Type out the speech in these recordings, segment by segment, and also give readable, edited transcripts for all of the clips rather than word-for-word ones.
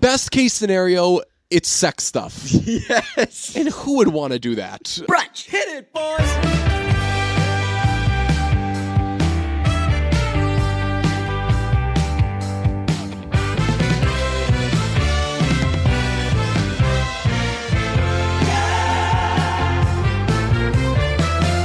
best case scenario, it's sex stuff. Yes. And who would want to do that? Brunch. Hit it, boys.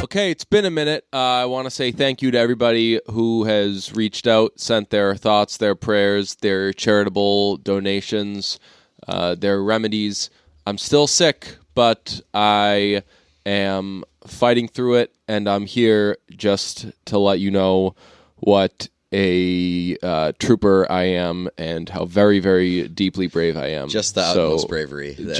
Okay, it's been a minute. I want to say thank you to everybody who has reached out, sent their thoughts, their prayers, their charitable donations, their remedies. I'm still sick, but I am fighting through it, and I'm here just to let you know what a trooper I am and how very, very deeply brave I am. Just the utmost bravery. I've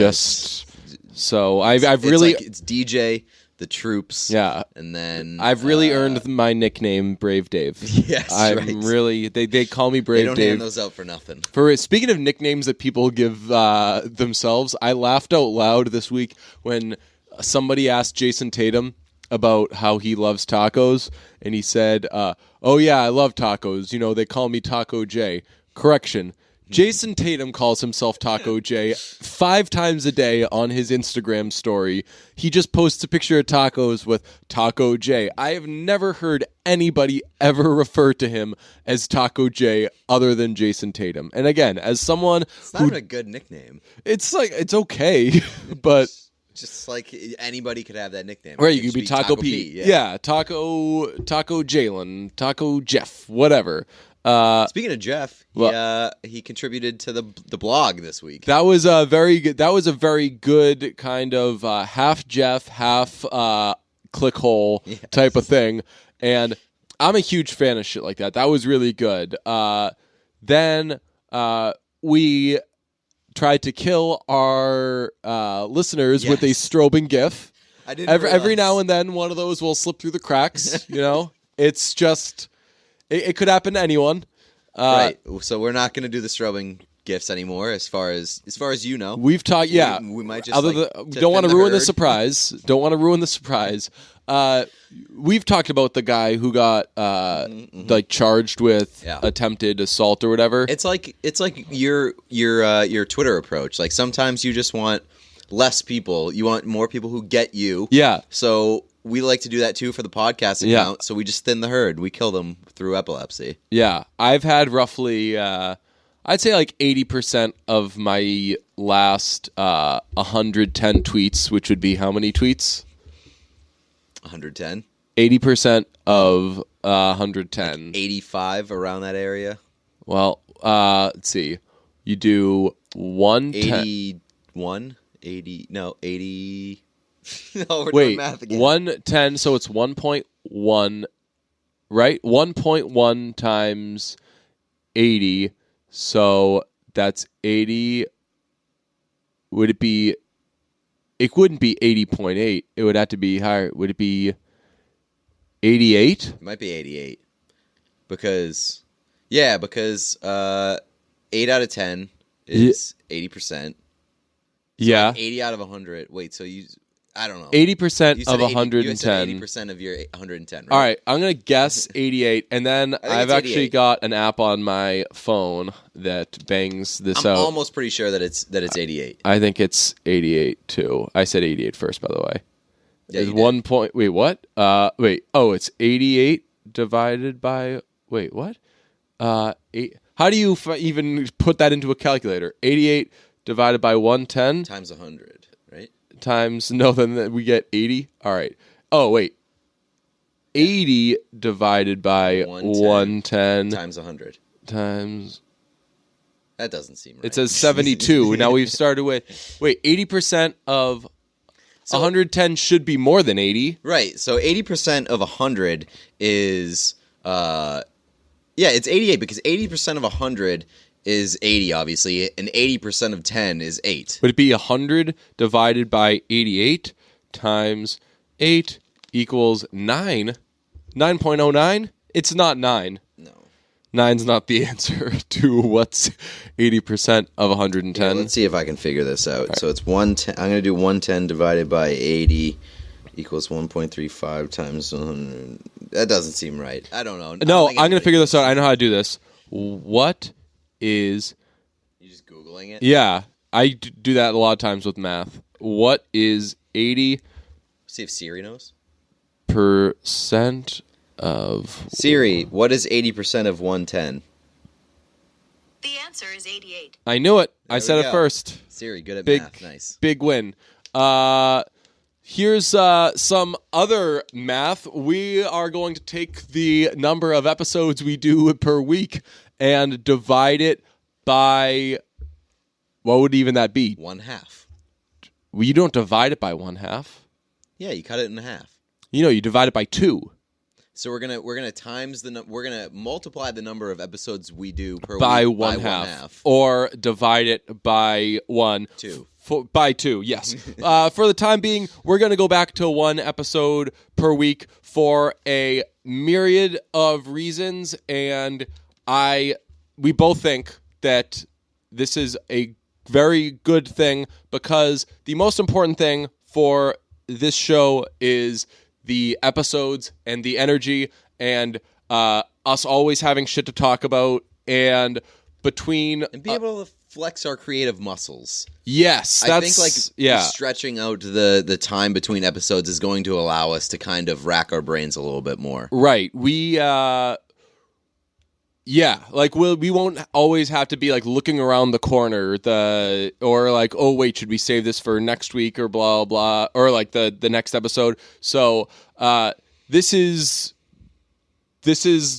really... it's DJ... the troops, yeah, and then I've really earned my nickname, Brave Dave. Yes, I'm really. They call me Brave Dave. They don't hand those out for nothing. Speaking of nicknames that people give themselves, I laughed out loud this week when somebody asked Jason Tatum about how he loves tacos, and he said, "Oh yeah, I love tacos. You know, they call me Taco J." Correction. Jason Tatum calls himself Taco J 5 times a day on his Instagram story. He just posts a picture of tacos with Taco J. I have never heard anybody ever refer to him as Taco J other than Jason Tatum. And again, as someone it's not even a good nickname. It's like, it's okay, but... Just like anybody could have that nickname. Right, you could be Taco Pete. Yeah, Taco Jalen, Taco Jeff, whatever. Speaking of Jeff, he contributed to the blog this week. That was a very good. That was a very good kind of half Jeff, half clickhole type of thing. And I'm a huge fan of shit like that. That was really good. Then we tried to kill our listeners with a strobing GIF. I didn't every now and then one of those will slip through the cracks. You know, it's just. It could happen to anyone. Right. So we're not going to do the strobing gifts anymore as far as you know. We've talked, yeah. We might just don't want to ruin the surprise. Don't want to ruin the surprise. We've talked about the guy who got like charged with attempted assault or whatever. It's like your Twitter approach. Like sometimes you just want less people. You want more people who get you. Yeah. So we like to do that too for the podcast account, so we just thin the herd. We kill them through epilepsy. Yeah, I've had roughly, I'd say like 80% of my last 110 tweets, which would be how many tweets? 110? 80% of 110. Like 85 around that area? Well, let's see. You do 110. 81? 80, no, 80... No, we're Wait, doing math again. 110, so it's 1.1, right? 1.1 times 80, so that's 80. Would it be, it wouldn't be 80.8. It would have to be higher. Would it be 88? It might be 88. Because 8 out of 10 is 80%. Yeah. Like 80 out of 100. Wait, so I don't know. 80% of 110. You said 80% of your 110, right? All right, I'm going to guess 88, and then I've actually got an app on my phone that bangs this out. I'm almost pretty sure that it's 88. I think it's 88, too. I said 88 first, by the way. Yeah, Is 1 point... Wait, what? It's 88 divided by... Wait, what? 8. How do you even put that into a calculator? 88 divided by 110? Times 100, right? Then we get 80. All right. Oh, wait. 80 divided by 110 times 100 times. That doesn't seem right. It says 72. Now we've started with 80% of 110 should be more than 80. Right. So 80% of 100 is it's 88 because 80% of 100 is 80, obviously, and 80% of 10 is 8. Would it be 100 divided by 88 times 8 equals 9? 9.09? It's not 9. No. 9's not the answer to what's 80% of 110. Yeah, let's see if I can figure this out. Right. So it's 110. I'm going to do 110 divided by 80 equals 1.35 times 100. That doesn't seem right. I don't know. No, I'm going to figure this out. I know how to do this. What is You just Googling it? Yeah, I do that a lot of times with math. What is 80% See if Siri knows. of... Siri, what is 80% of 110? The answer is 88. I knew it. There I we said go. it first. Siri, good at Big, math. Nice. big win. Here's some other math. We are going to take the number of episodes we do per week and divide it by... What would even that be? 1/2. Well, you don't divide it by 1/2. Yeah, you cut it in half. You divide it by 2. So we're gonna times we're gonna multiply the number of episodes we do per By week one half. Or divide it by 1. 2. By 2, yes. For the time being, we're going to go back to 1 episode per week for a myriad of reasons, and we both think that this is a very good thing because the most important thing for this show is the episodes and the energy and us always having shit to talk about and between... And be able to flex our creative muscles. Yes, I think stretching out the time between episodes is going to allow us to kind of rack our brains a little bit more. Right. We we won't always have to be like looking around the corner or like, oh wait, should we save this for next week or blah blah or like the next episode. So this is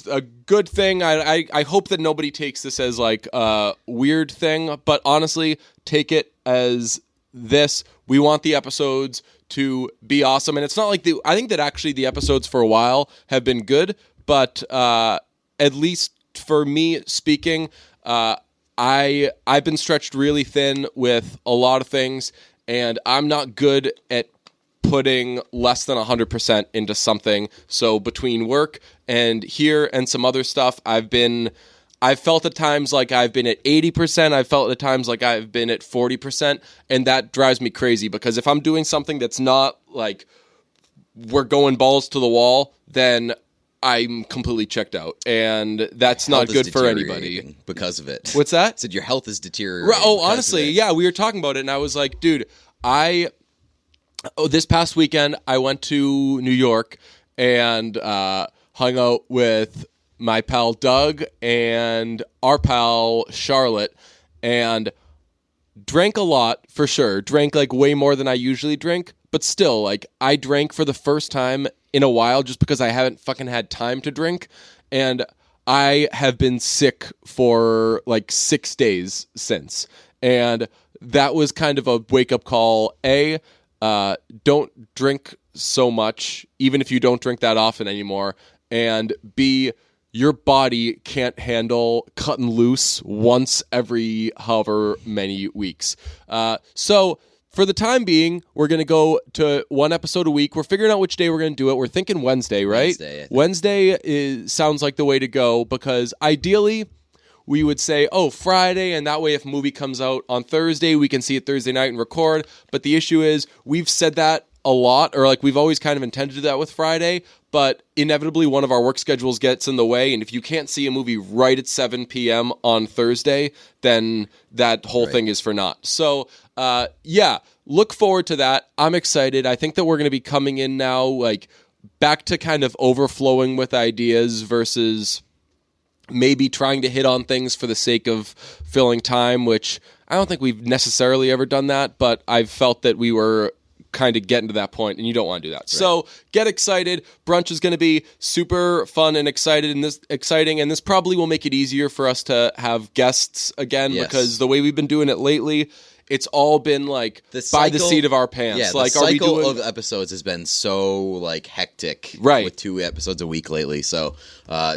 a good thing. I hope that nobody takes this as like a weird thing, but honestly, take it as this. We want the episodes to be awesome, and it's not like I think that actually the episodes for a while have been good, but at least for me speaking, I've been stretched really thin with a lot of things, and I'm not good at putting less than 100% into something. So between work and here and some other stuff, I've felt at times like I've been at 80%. I've felt at times like I've been at 40%. And that drives me crazy because if I'm doing something that's not like we're going balls to the wall, then I'm completely checked out. And that's not good for anybody. Because of it. What's that? I said your health is deteriorating. Oh, honestly, yeah, we were talking about it and I was like, dude, this past weekend, I went to New York and hung out with my pal Doug and our pal Charlotte and drank a lot for sure. Drank like way more than I usually drink, but still, like I drank for the first time in a while just because I haven't fucking had time to drink. And I have been sick for like 6 days since. And that was kind of a wake-up call. Don't drink so much, even if you don't drink that often anymore. And B, your body can't handle cutting loose once every however many weeks. So for the time being, we're going to go to 1 episode a week. We're figuring out which day we're going to do it. We're thinking Wednesday, right? Wednesday sounds like the way to go because ideally we would say, oh, Friday, and that way if a movie comes out on Thursday, we can see it Thursday night and record. But the issue is we've said that a lot, or like we've always kind of intended to do that with Friday, but inevitably one of our work schedules gets in the way, and if you can't see a movie right at 7 p.m. on Thursday, then that whole thing is for naught. So, look forward to that. I'm excited. I think that we're going to be coming in now, like, back to kind of overflowing with ideas versus maybe trying to hit on things for the sake of filling time, which I don't think we've necessarily ever done that, but I've felt that we were kind of getting to that point, and you don't want to do that. Right. So get excited. Brunch is going to be super fun and exciting, and this probably will make it easier for us to have guests again because the way we've been doing it lately, it's all been like by the seat of our pants. Yeah, like, the cycle of episodes has been so like hectic, with 2 episodes a week lately. So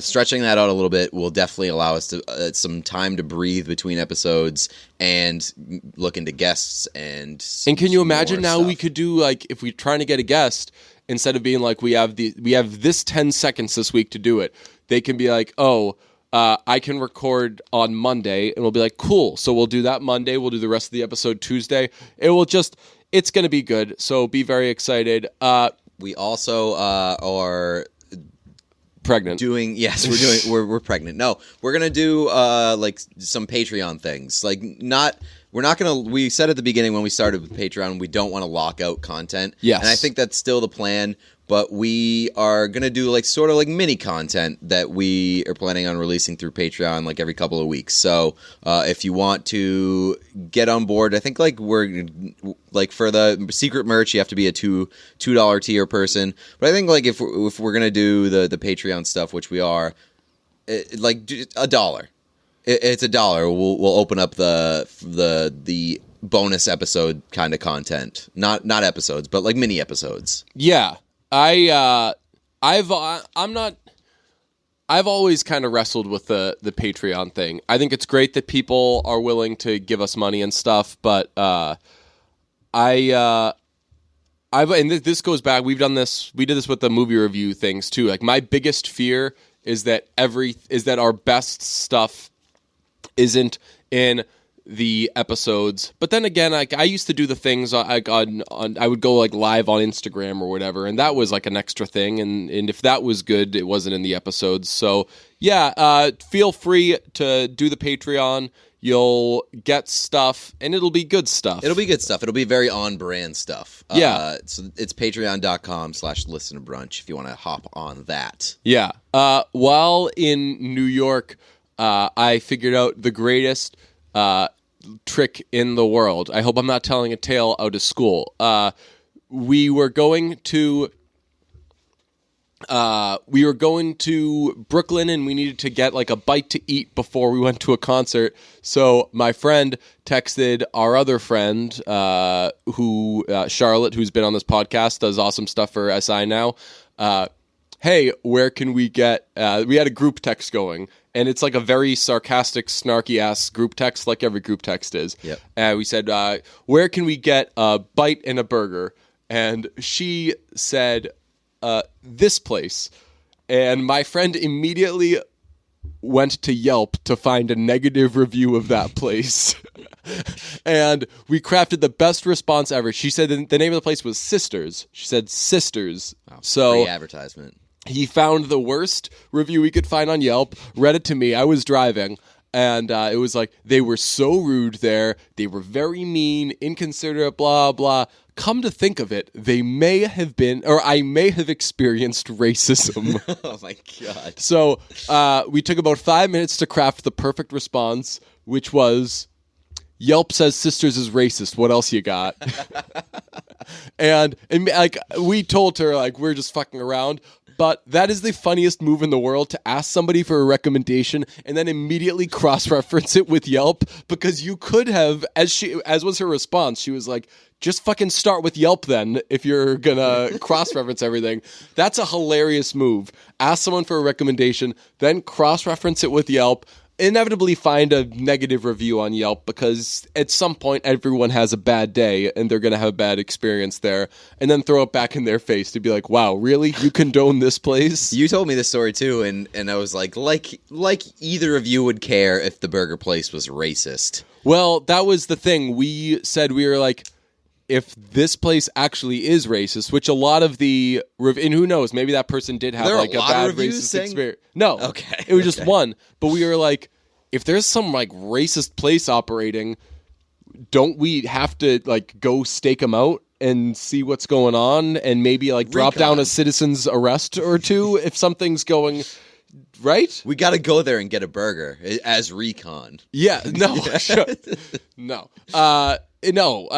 stretching that out a little bit will definitely allow us to some time to breathe between episodes and look into guests and can you imagine now we could do like if we're trying to get a guest instead of being like we have this 10 seconds this week to do it, they can be like, oh, I can record on Monday, and we'll be like, cool. So we'll do that Monday. We'll do the rest of the episode Tuesday. It's going to be good. So be very excited. We also are pregnant. We're pregnant. No, we're gonna do like some Patreon things. Like we're not gonna. We said at the beginning when we started with Patreon, we don't want to lock out content. Yes, and I think that's still the plan. But we are going to do like sort of like mini content that we are planning on releasing through Patreon like every couple of weeks. So if you want to get on board, I think like we're like for the secret merch, you have to be a $2 tier person. But I think like if we're going to do the Patreon stuff, which we are, like $1. It's $1. We'll open up the bonus episode kind of content. Not episodes, but like mini episodes. Yeah. I've always kind of wrestled with the Patreon thing. I think it's great that people are willing to give us money and stuff, but this goes back. We did this with the movie review things too. Like my biggest fear is that our best stuff isn't in the episodes, but then again, like I used to do the things I would go like live on Instagram or whatever, and that was like an extra thing, and if that was good, it wasn't in the episodes. So yeah, feel free to do the Patreon. You'll get stuff, and it'll be good stuff. It'll be very on-brand stuff. Yeah. So it's patreon.com/listenerbrunch if you want to hop on that. Yeah. While in New York, I figured out the greatest trick in the world. I hope I'm not telling a tale out of school. We were going to Brooklyn, and we needed to get like a bite to eat before we went to a concert. So my friend texted our other friend, Charlotte, who's been on this podcast, does awesome stuff for SI now. Hey, where can we get? We had a group text going. And it's like a very sarcastic, snarky-ass group text, like every group text is. Yep. We said, where can we get a bite and a burger? And she said, this place. And my friend immediately went to Yelp to find a negative review of that place. And we crafted the best response ever. She said the name of the place was Sisters. She said Sisters. Wow, so free advertisement. He found the worst review he could find on Yelp, read it to me. I was driving, and it was like, they were so rude there. They were very mean, inconsiderate, blah, blah. Come to think of it, I may have experienced racism. Oh, my God. So we took about 5 minutes to craft the perfect response, which was, Yelp says Sisters is racist. What else you got? and like we told her, like, we're just fucking around. But that is the funniest move in the world, to ask somebody for a recommendation and then immediately cross-reference it with Yelp, because you could have, as was her response, she was like, just fucking start with Yelp then if you're gonna cross-reference everything. That's a hilarious move. Ask someone for a recommendation, then cross-reference it with Yelp, inevitably find a negative review on Yelp, because at some point everyone has a bad day and they're going to have a bad experience there, and then throw it back in their face to be like, wow, really? You condone this place? You told me this story too, and I was like either of you would care if the burger place was racist. Well, that was the thing. We said, we were like, if this place actually is racist, which a lot of and who knows, maybe that person did have like a bad racist experience. No, okay, it was just one. But we were like, if there's some like racist place operating, don't we have to like go stake them out and see what's going on, and maybe like drop down a citizen's arrest or two if something's going right? We got to go there and get a burger as recon. Yeah, no, sure. No. No,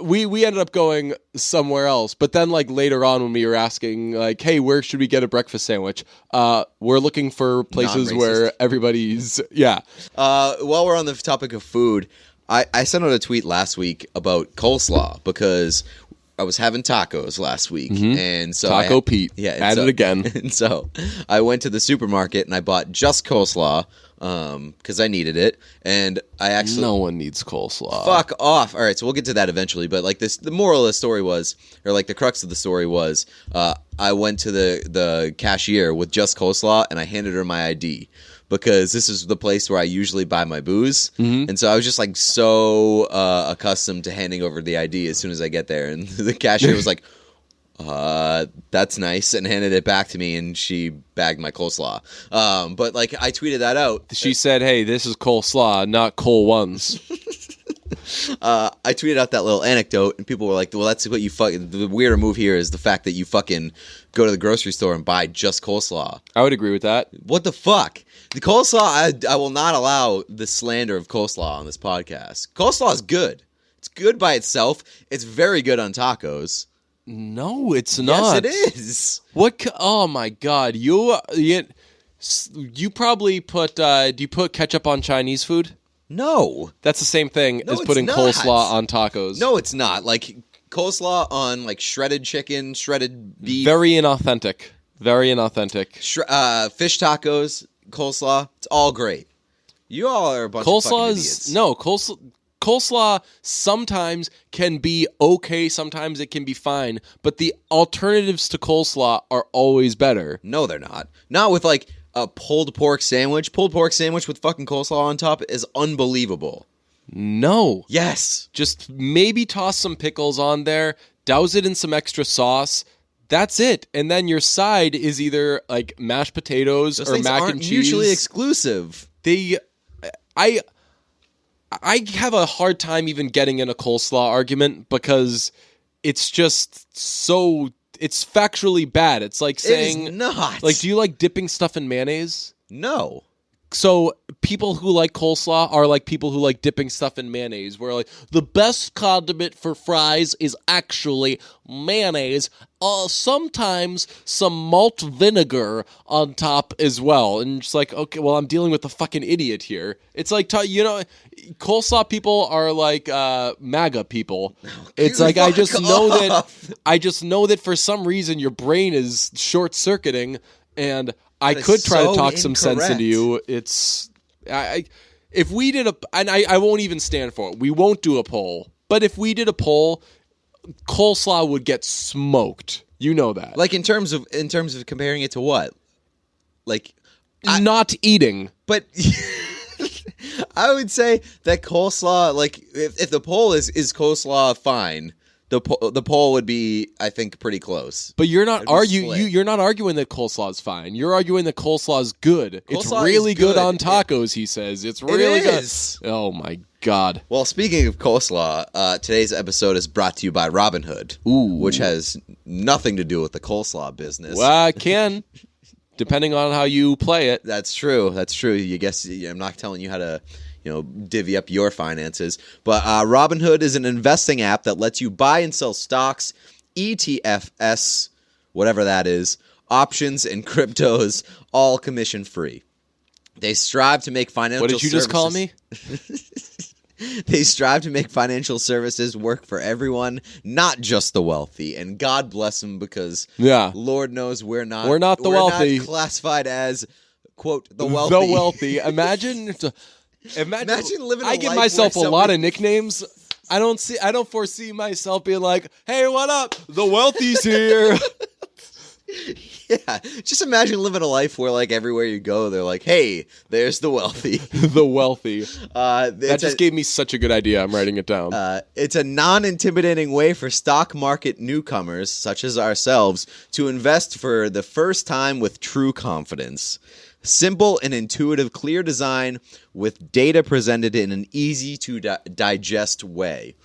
we ended up going somewhere else. But then, like, later on when we were asking, like, hey, where should we get a breakfast sandwich? We're looking for places where everybody's, yeah. While we're on the topic of food, I sent out a tweet last week about coleslaw, because I was having tacos last week, and so Taco Pete, it again. And so I went to the supermarket and I bought just coleslaw, because I needed it, and I actually no one needs coleslaw. Fuck off. All right, so we'll get to that eventually, but like the moral of the story was, or like the crux of the story was, I went to the cashier with just coleslaw and I handed her my ID, because this is the place where I usually buy my booze, and so I was just like so accustomed to handing over the ID as soon as I get there, and the cashier was like, That's nice, and handed it back to me, and she bagged my coleslaw. But like, I tweeted that out. She said, "Hey, this is coleslaw, not Cole Ones." I tweeted out that little anecdote, and people were like, "Well, that's what you fucking." The weirder move here is the fact that you fucking go to the grocery store and buy just coleslaw. I would agree with that. What the fuck? The coleslaw, I will not allow the slander of coleslaw on this podcast. Coleslaw is good. It's good by itself. It's very good on tacos. No, it's not. Yes, it is. Oh my god, you probably put. Do you put ketchup on Chinese food? No, that's the same thing as putting coleslaw on tacos. No, it's not. Like coleslaw on like shredded chicken, shredded beef. Very inauthentic. Very inauthentic. Fish tacos, coleslaw. It's all great. You all are a bunch of fucking idiots. No, coleslaw sometimes can be okay, sometimes it can be fine, but the alternatives to coleslaw are always better. No, they're not. Not with like a pulled pork sandwich. Pulled pork sandwich with fucking coleslaw on top is unbelievable. No. Yes. Just maybe toss some pickles on there, douse it in some extra sauce. That's it. And then your side is either like mashed potatoes Those or mac and cheese. Mutually exclusive. I have a hard time even getting in a coleslaw argument because it's just so... It's factually bad. It's like saying... It is not. Like, do you like dipping stuff in mayonnaise? No. So people who like coleslaw are like people who like dipping stuff in mayonnaise, where like the best condiment for fries is actually mayonnaise. Sometimes some malt vinegar on top as well. And just like, okay, well, I'm dealing with a fucking idiot here. It's like, coleslaw people are like MAGA people. It's like I just know that for some reason your brain is short circuiting, and I could try to talk some sense into you. If we did I won't even stand for it. We won't do a poll. But if we did a poll, coleslaw would get smoked. You know that. Like in terms of comparing it to what? Like not eating. But I would say that coleslaw, like if the poll is coleslaw fine, the poll would be, I think, pretty close. But you're not you're not arguing that coleslaw is fine. You're arguing that coleslaw is good. It's really good on tacos, he says. It's really good. Oh my god. Well, speaking of coleslaw, today's episode is brought to you by Robinhood, which has nothing to do with the coleslaw business. Well, it can, depending on how you play it. That's true. You guess I'm not telling you how to divvy up your finances. But Robinhood is an investing app that lets you buy and sell stocks, ETFs, whatever that is, options, and cryptos, all commission free. They strive to make financial services... What did you just call me? They strive to make financial services work for everyone, not just the wealthy. And God bless them, because Lord knows we're not the wealthy. Not classified as, quote, the wealthy. The wealthy. Imagine living I give myself a lot of nicknames. I don't foresee myself being like, "Hey, what up? The wealthy's here." Yeah, just imagine living a life where, like, everywhere you go, they're like, "Hey, there's the wealthy." The wealthy. That just gave me such a good idea. I'm writing it down. It's a non-intimidating way for stock market newcomers, such as ourselves, to invest for the first time with true confidence. Simple and intuitive, clear design with data presented in an easy-to-digest way.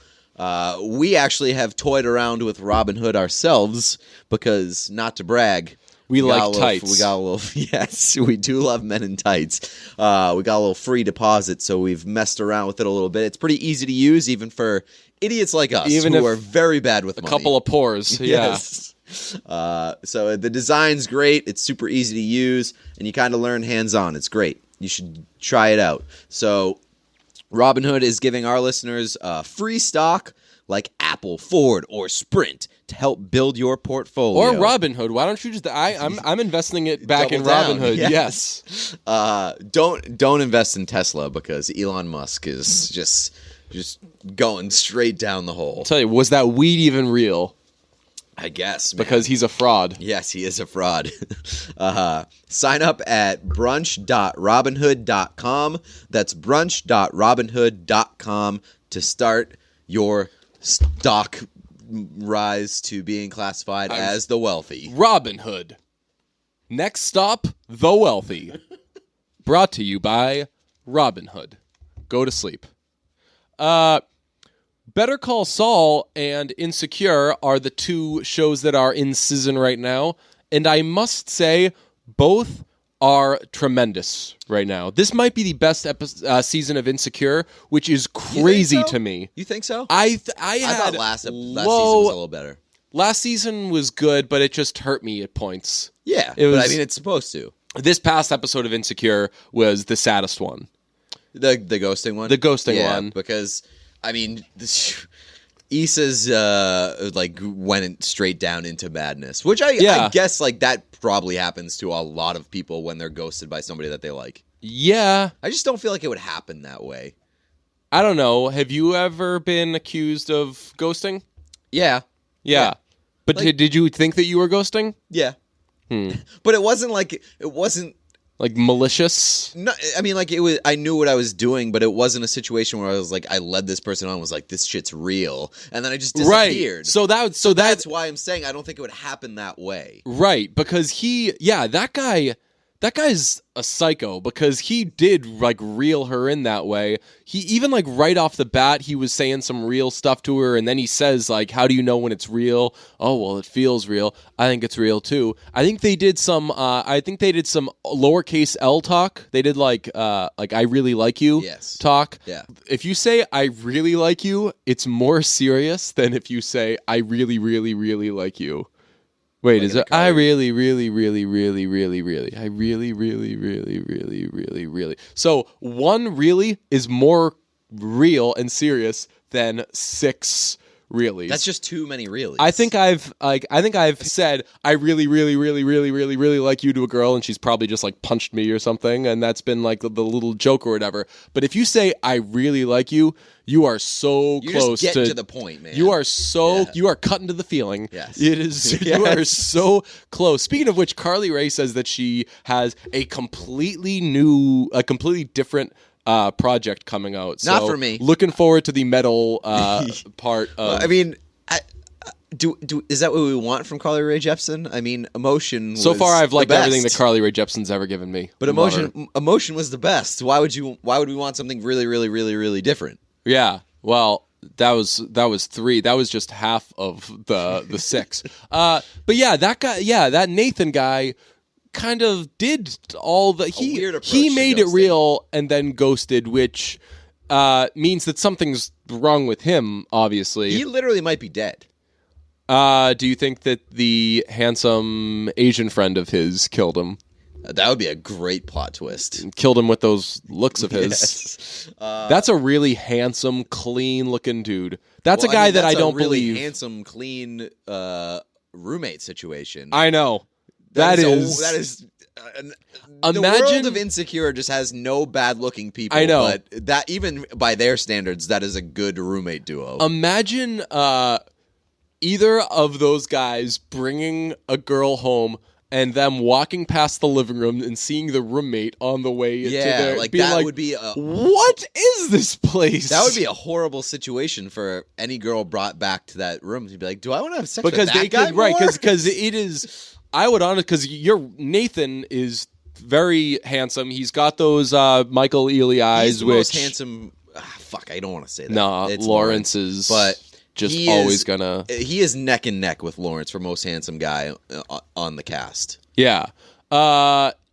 We actually have toyed around with Robinhood ourselves because, not to brag, we like tights. We got a little, yes, we do love men in tights. We got a little free deposit, so we've messed around with it a little bit. It's pretty easy to use, even for idiots like us, who are very bad with money. A couple of pores, yes. So the design's great. It's super easy to use, and you kind of learn hands-on. It's great. You should try it out. So Robinhood is giving our listeners free stock like Apple, Ford, or Sprint to help build your portfolio. Or Robinhood. Why don't you just... I'm investing it back in Robinhood. Yes. Don't invest in Tesla, because Elon Musk is just going straight down the hole. I'll tell you, was that weed even real? I guess, man. Because he's a fraud. Yes, he is a fraud. Sign up at brunch.robinhood.com. That's brunch.robinhood.com to start your stock rise to being classified as the wealthy. Robin Hood. Next stop, the wealthy. Brought to you by Robin Hood. Go to sleep. Better Call Saul and Insecure are the two shows that are in season right now, and I must say both are tremendous right now. This might be the best season of Insecure, which is crazy to me. You think so? I thought last season was a little better. Last season was good, but it just hurt me at points. Yeah, but I mean, it's supposed to. This past episode of Insecure was the saddest one. The ghosting one? The ghosting one. Because, I mean, Issa's went straight down into madness, which I guess like that probably happens to a lot of people when they're ghosted by somebody that they like. Yeah. I just don't feel like it would happen that way. I don't know. Have you ever been accused of ghosting? Yeah. But did you think that you were ghosting? Yeah. But it wasn't like malicious. No, I mean, like, it was. I knew what I was doing, but it wasn't a situation where I was like, I led this person on, and was like, this shit's real, and then I just disappeared. Right. So that's why I'm saying I don't think it would happen that way. Right, because that guy's a psycho, because he did like reel her in that way. He even like right off the bat, he was saying some real stuff to her, and then he says like, how do you know when it's real? Oh, well, it feels real. I think it's real too. I think they did some lowercase L talk. They did like I really like you talk. Yeah. If you say I really like you, it's more serious than if you say I really, really, really like you. Wait, is it? I really, really, really, really, really, really. I really, really, really, really, really, really. So one really is more real and serious than 6 reallys. That's just too many reallys. I think I've said I really, really, really, really, really, really like you to a girl, and she's probably just like punched me or something, and that's been like the little joke or whatever. But if you say I really like you, you are so close just get to the point, man. You are you are cutting to the feeling. Yes. It is. You are so close. Speaking of which, Carly Rae says that she has a completely different project coming out. So not for me. Looking forward to the metal part of... Well, I mean, is that what we want from Carly Rae Jepsen? I mean, Emotion was so far I've liked the best. everything that Carly Rae Jepsen's ever given me. But Emotion was the best. Why would we want something really, really, really, really different? Yeah. Well, that was 3. That was just half of the 6. But yeah, that guy, that Nathan guy kind of did all the he made it real and then ghosted, which means that something's wrong with him, obviously. He literally might be dead. Do you think that the handsome Asian friend of his killed him? That would be a great plot twist. Killed him with those looks of his. Yes. That's a really handsome, clean-looking dude. That's a guy that I don't really believe. Handsome, clean roommate situation. I know. That is. Imagine, the world of Insecure just has no bad-looking people. I know, but that even by their standards, that is a good roommate duo. Imagine either of those guys bringing a girl home and them walking past the living room and seeing the roommate on the way to their... like that would be what is this place? That would be a horrible situation for any girl brought back to that room. To be like, do I want to have sex with that guy more? Right, because it is... I would honestly... Because Nathan is very handsome. He's got those Michael Ealy eyes, He's the most handsome... fuck, I don't want to say that. No, Lawrence is... But... Just always gonna... He is neck and neck with Lawrence for most handsome guy on the cast. Yeah.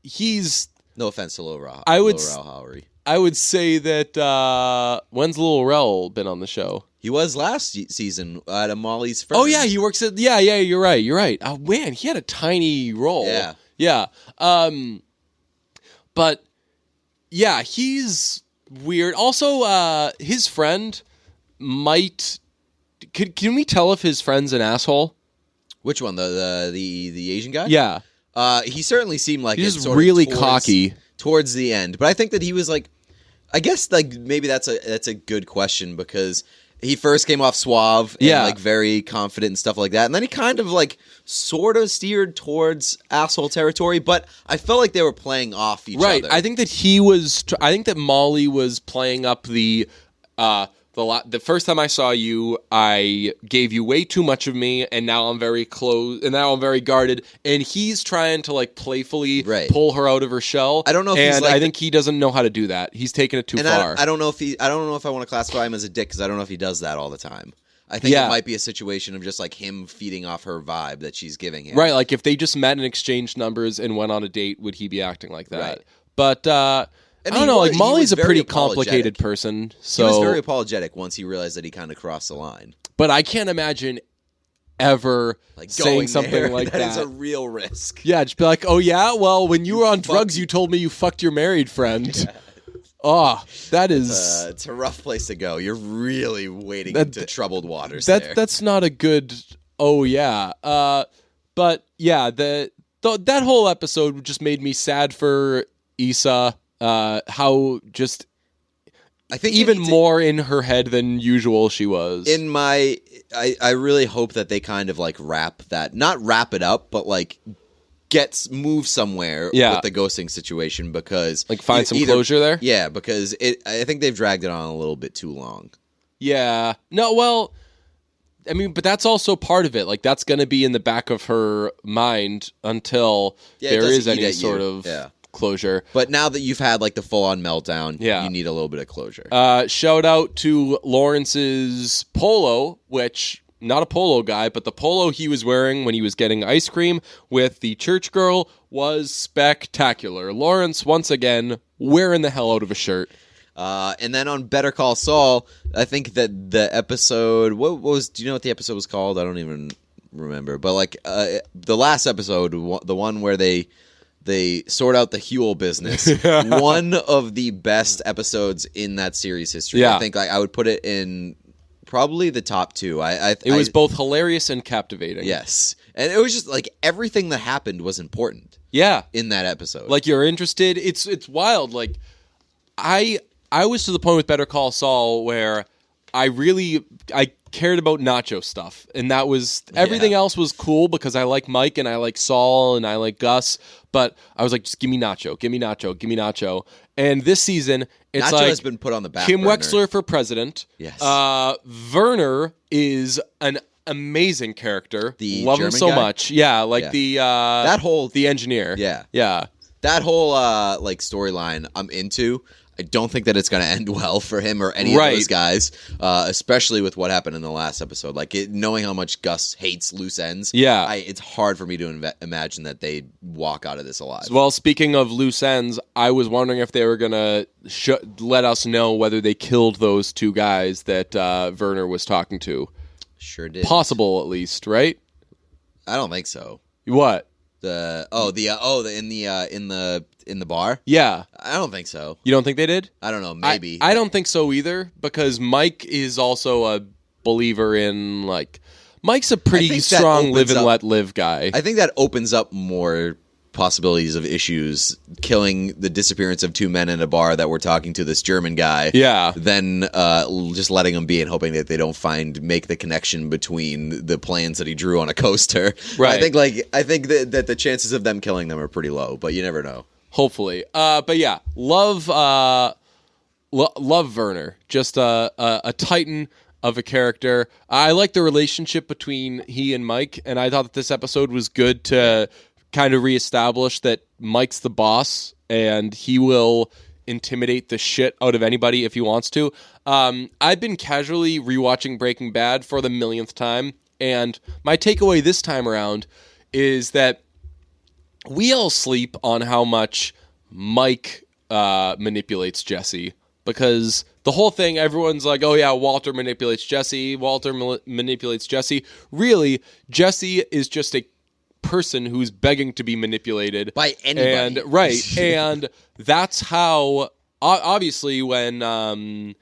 He's... No offense to Lil Rel Howery. I would say that... when's Lil Rel been on the show? He was last season at Molly's Firm. Oh, yeah, he works at... Yeah, you're right. Oh, man, he had a tiny role. Yeah. But, yeah, he's weird. Also, his friend might... Can we tell if his friend's an asshole? Which one? The Asian guy? Yeah. He certainly seemed like he's really cocky towards the end. But I think that he was like, I guess like maybe that's a good question, because he first came off suave and like very confident and stuff like that, and then he kind of like sort of steered towards asshole territory. But I felt like they were playing off each other. Right. I think that I think that Molly was playing up the the first time I saw you, I gave you way too much of me, and now I'm very close, and now I'm very guarded. And he's trying to like playfully pull her out of her shell. I don't know if he's I think he doesn't know how to do that. He's taking it too far. I don't know if I want to classify him as a dick because I don't know if he does that all the time. I think it might be a situation of just like him feeding off her vibe that she's giving him. Right, like if they just met and exchanged numbers and went on a date, would he be acting like that? Right. But I don't know, like Molly's a pretty complicated person. So he was very apologetic once he realized that he kind of crossed the line. But I can't imagine ever saying something like that. That is a real risk. Yeah, just be like, oh yeah, well, when you were on drugs, you told me you fucked your married friend. Yeah. Oh, that is... it's a rough place to go. You're really wading into troubled waters there. That's not a good... Oh, yeah. But, yeah, that whole episode just made me sad for Issa. How just... I think even more in her head than usual she was. I really hope that they kind of, like, not wrap it up, but, like... move somewhere with the ghosting situation because like find some closure there. Yeah, because I think they've dragged it on a little bit too long. Yeah. No, well, I mean, but that's also part of it. Like that's going to be in the back of her mind until there is any sort of closure. But now that you've had like the full-on meltdown, you need a little bit of closure. Shout out to Lawrence's polo, which... Not a polo guy, but the polo he was wearing when he was getting ice cream with the church girl was spectacular. Lawrence, once again, wearing the hell out of a shirt. And then on Better Call Saul, I think that the episode... do you know what the episode was called? I don't even remember. But like the last episode, the one where they sort out the Huel business, one of the best episodes in that series history. I think I would put it in... Probably the top two. It was both hilarious and captivating. Yes. And it was just like everything that happened was important. Yeah. In that episode. Like you're interested. It's wild. Like I was to the point with Better Call Saul where I cared about Nacho stuff. And that was everything else was cool because I like Mike and I like Saul and I like Gus. But I was like, just give me Nacho, give me Nacho, give me Nacho. And this season, it's Nacho like has been put on the back Kim burner. Wexler for president. Yes. Werner is an amazing character. The Love German him so guy? much. Yeah, like the engineer. Yeah. Yeah. That whole like storyline I'm into. I don't think that it's going to end well for him or any of those guys, especially with what happened in the last episode. Like knowing how much Gus hates loose ends, it's hard for me to imagine that they walk out of this alive. Well, speaking of loose ends, I was wondering if they were going to let us know whether they killed those two guys that Werner was talking to. Sure did. Possible, at least, right? I don't think so. What? In the bar? Yeah. I don't think so. You don't think they did? I don't know, maybe. I don't think so either, because Mike is also a believer in, like... Mike's a pretty strong live and let live guy. I think that opens up more possibilities of issues, killing the disappearance of two men in a bar that were talking to this German guy, than just letting them be and hoping that they don't make the connection between the plans that he drew on a coaster. Right. I think that the chances of them killing them are pretty low, but you never know. Hopefully. But yeah, love Werner. Just a titan of a character. I like the relationship between he and Mike, and I thought that this episode was good to kind of reestablish that Mike's the boss, and he will intimidate the shit out of anybody if he wants to. I've been casually rewatching Breaking Bad for the millionth time, and my takeaway this time around is that we all sleep on how much Mike manipulates Jesse, because the whole thing, everyone's like, oh yeah, Walter manipulates Jesse, manipulates Jesse. Really, Jesse is just a person who's begging to be manipulated by anybody. And that's how, obviously, when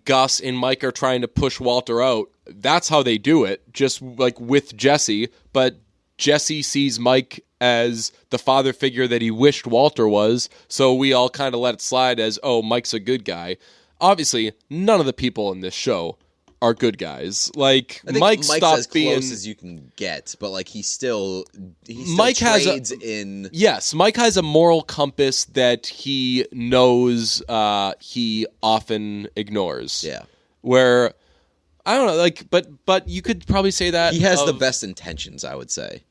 Gus and Mike are trying to push Walter out, that's how they do it, just like with Jesse. But Jesse sees Mike as the father figure that he wished Walter was, so we all kind of let it slide as, oh, Mike's a good guy. Obviously, none of the people in this show are good guys. Like I think Mike Mike's stopped as being close as you can get, but like he still Mike trades in. Yes, Mike has a moral compass that he knows he often ignores. Yeah. Where I don't know, like, but you could probably say that He has the best intentions, I would say.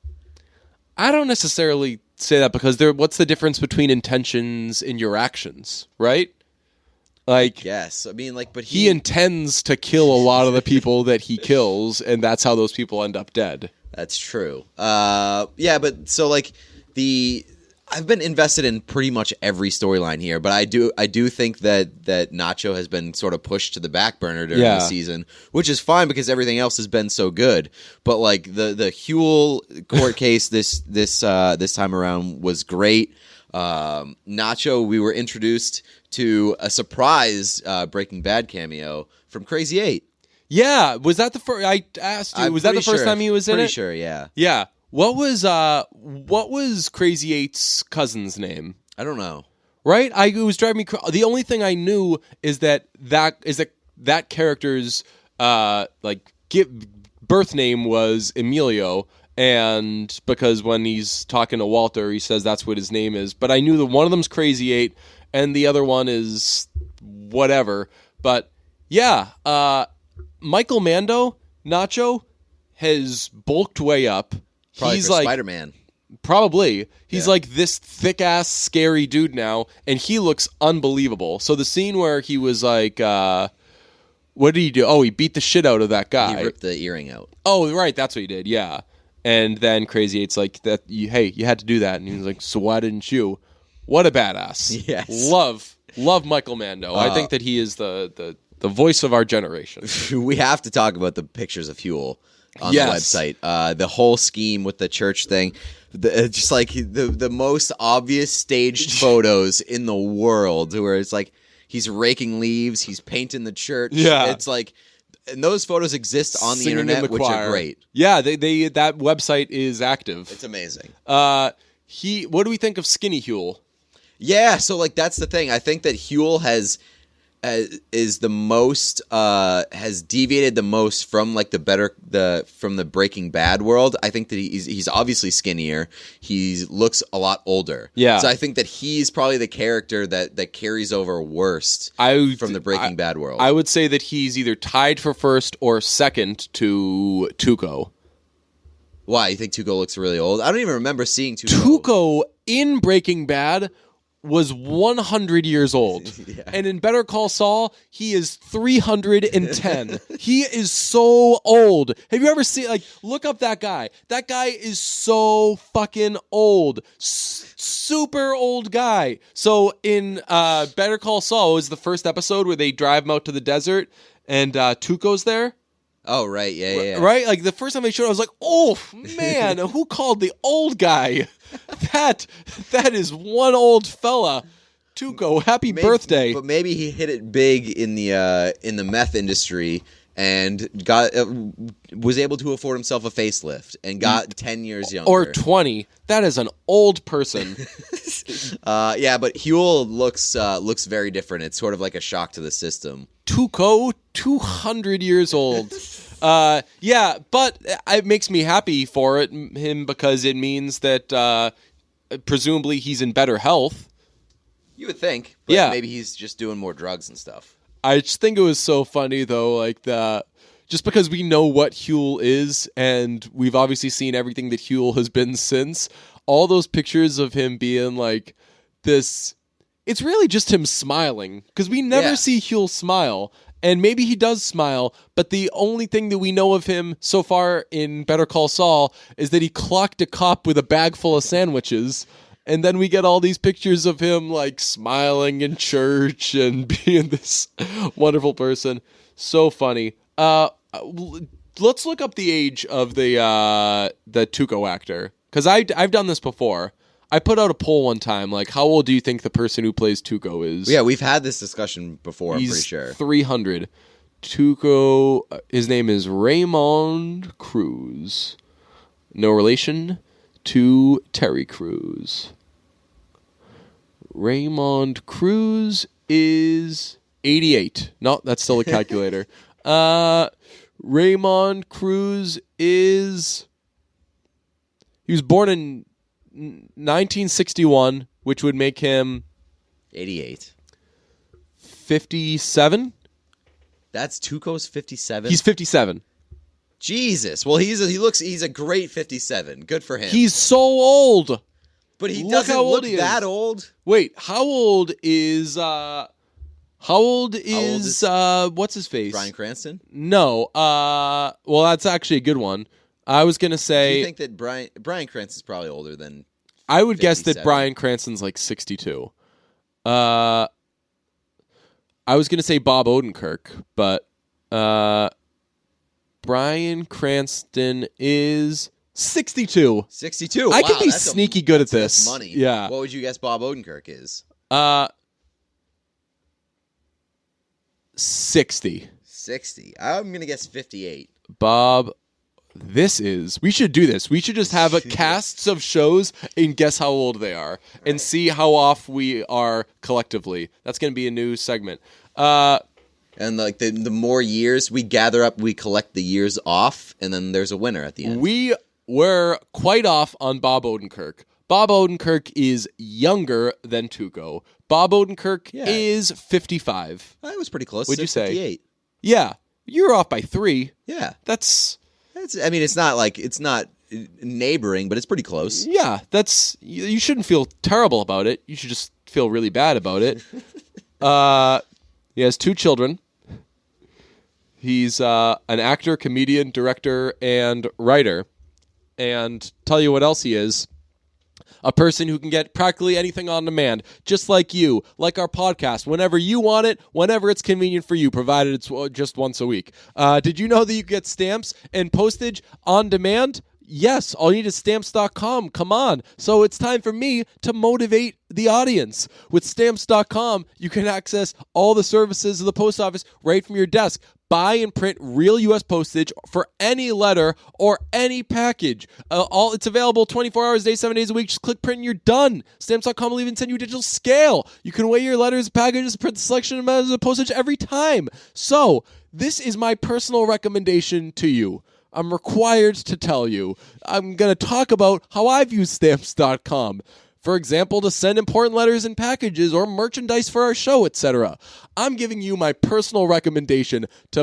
I don't necessarily say that because what's the difference between intentions and your actions, right? Like, yes, I mean, like, but he intends to kill a lot of the people that he kills, and that's how those people end up dead. That's true. Yeah, but so like I've been invested in pretty much every storyline here, but I do think that Nacho has been sort of pushed to the back burner during the season, which is fine because everything else has been so good. But like the Huel court case this time around was great. Nacho, we were introduced to a surprise Breaking Bad cameo from Crazy 8. Yeah, was that the first? I asked you. Was that the first time he was in it? Pretty sure, yeah. Yeah. What was Crazy 8's cousin's name? I don't know. Right? It was driving me crazy. The only thing I knew is that character's birth name was Emilio, and because when he's talking to Walter, he says that's what his name is. But I knew that one of them's Crazy 8, and the other one is whatever. But yeah, Michael Mando, Nacho, has bulked way up. Probably he's for like Spider-Man. Probably. He's like this thick-ass, scary dude now, and he looks unbelievable. So the scene where he was like, what did he do? Oh, he beat the shit out of that guy. He ripped the earring out. Oh, right, that's what he did, yeah. And then Crazy 8's like, hey, you had to do that. And he was like, so why didn't you? What a badass. Yes. Love Michael Mando. I think that he is the voice of our generation. We have to talk about the pictures of Huel on the website. The whole scheme with the church thing. Just like the most obvious staged photos in the world where it's like he's raking leaves, he's painting the church. Yeah. It's like, and those photos exist on the Singing internet, in the which choir. are great. Yeah, they that website is active. It's amazing. What do we think of Skinny Huel? Yeah, so like that's the thing. I think that Huel has deviated the most from like from the Breaking Bad world. I think that he's obviously skinnier. He looks a lot older. Yeah. So I think that he's probably the character that carries over worst from the Breaking Bad world. I would say that he's either tied for first or second to Tuco. Why? You think Tuco looks really old? I don't even remember seeing Tuco. Tuco in Breaking Bad was 100 years old. Yeah. And in Better Call Saul, he is 310. He is so old. Have you ever seen, like, look up that guy. That guy is so fucking old. Super old guy. So in Better Call Saul, it was the first episode where they drive him out to the desert and Tuco's there. Oh, right. Yeah. Right? Like, the first time they showed it, I was like, oh, man, who called the old guy? That is one old fella. Tuco, happy birthday. But maybe he hit it big in the meth industry and was able to afford himself a facelift and got 10 years younger. Or 20. That is an old person. Yeah, but Huel looks very different. It's sort of like a shock to the system. Tuco, 200 years old. Yeah, but it makes me happy for him because it means that presumably he's in better health. You would think, but maybe he's just doing more drugs and stuff. I just think it was so funny though, like just because we know what Huel is, and we've obviously seen everything that Huel has been since. All those pictures of him being like this, it's really just him smiling because we never see Huel smile. And maybe he does smile, but the only thing that we know of him so far in Better Call Saul is that he clocked a cop with a bag full of sandwiches. And then we get all these pictures of him like smiling in church and being this wonderful person. So funny. Let's look up the age of the Tuco actor, because I've done this before. I put out a poll one time, like, how old do you think the person who plays Tuco is? Yeah, we've had this discussion before, He's I'm pretty sure. 300. Tuco, his name is Raymond Cruz. No relation to Terry Crews. Raymond Cruz is 88. No, that's still a calculator. Raymond Cruz is... He was born in 1961, which would make him... 88. 57? That's Tuco's 57? He's 57. Jesus. Well, he's a great 57. Good for him. He's so old. But he doesn't look that old. Wait, how old is what's his face? Bryan Cranston? No. Well, that's actually a good one. I was gonna say. Do you think that Bryan Cranston's probably older than? I would 57. guess that Bryan Cranston's like 62. I was gonna say Bob Odenkirk, but Bryan Cranston is 62. 62. I could be sneaky good at this. Money. Yeah. What would you guess Bob Odenkirk is? 60. 60. I'm going to guess 58. Bob, we should do this. We should just have a casts of shows and guess how old they are and see how off we are collectively. That's going to be a new segment. And like the more years we gather up, we collect the years off, and then there's a winner at the end. We were quite off on Bob Odenkirk. Bob Odenkirk is younger than Tuco. Bob Odenkirk is 55. That was pretty close. What'd you say? 58. Yeah. You're off by 3. Yeah. That's I mean, it's not neighboring, but it's pretty close. Yeah, you shouldn't feel terrible about it. You should just feel really bad about it. He has 2 children. He's an actor, comedian, director, and writer. And tell you what else he is. A person who can get practically anything on demand, just like you, like our podcast, whenever you want it, whenever it's convenient for you, provided it's just once a week. Did you know that you get stamps and postage on demand? Yes, all you need is Stamps.com. Come on. So it's time for me to motivate the audience. With Stamps.com, you can access all the services of the post office right from your desk. Buy and print real U.S. postage for any letter or any package. It's available 24 hours a day, 7 days a week. Just click print and you're done. Stamps.com will even send you a digital scale. You can weigh your letters, packages, print the selection amounts of postage every time. So this is my personal recommendation to you. I'm required to tell you. I'm going to talk about how I've used Stamps.com. For example, to send important letters and packages or merchandise for our show, etc. I'm giving you my personal recommendation to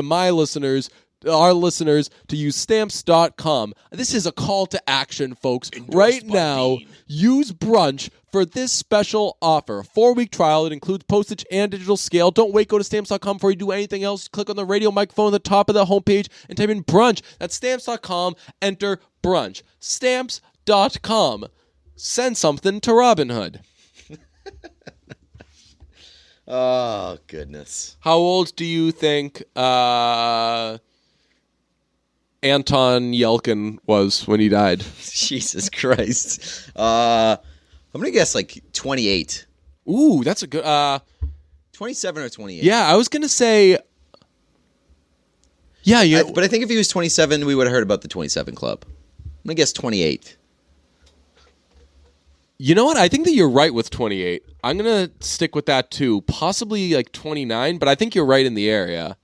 our listeners, to use Stamps.com. This is a call to action, folks. Right now, use Brunch for this special offer. A 4-week trial. It includes postage and digital scale. Don't wait. Go to Stamps.com before you do anything else. Click on the radio microphone at the top of the homepage and type in Brunch. That's Stamps.com. Enter Brunch. Stamps.com. Send something to Robin Hood. Oh, goodness. How old do you think Anton Yelkin was when he died? Jesus Christ. I'm going to guess like 28. Ooh, that's a good... 27 or 28. Yeah, I was going to say... Yeah, but I think if he was 27, we would have heard about the 27 Club. I'm going to guess 28. You know what? I think that you're right with 28. I'm going to stick with that too. Possibly like 29, but I think you're right in the area.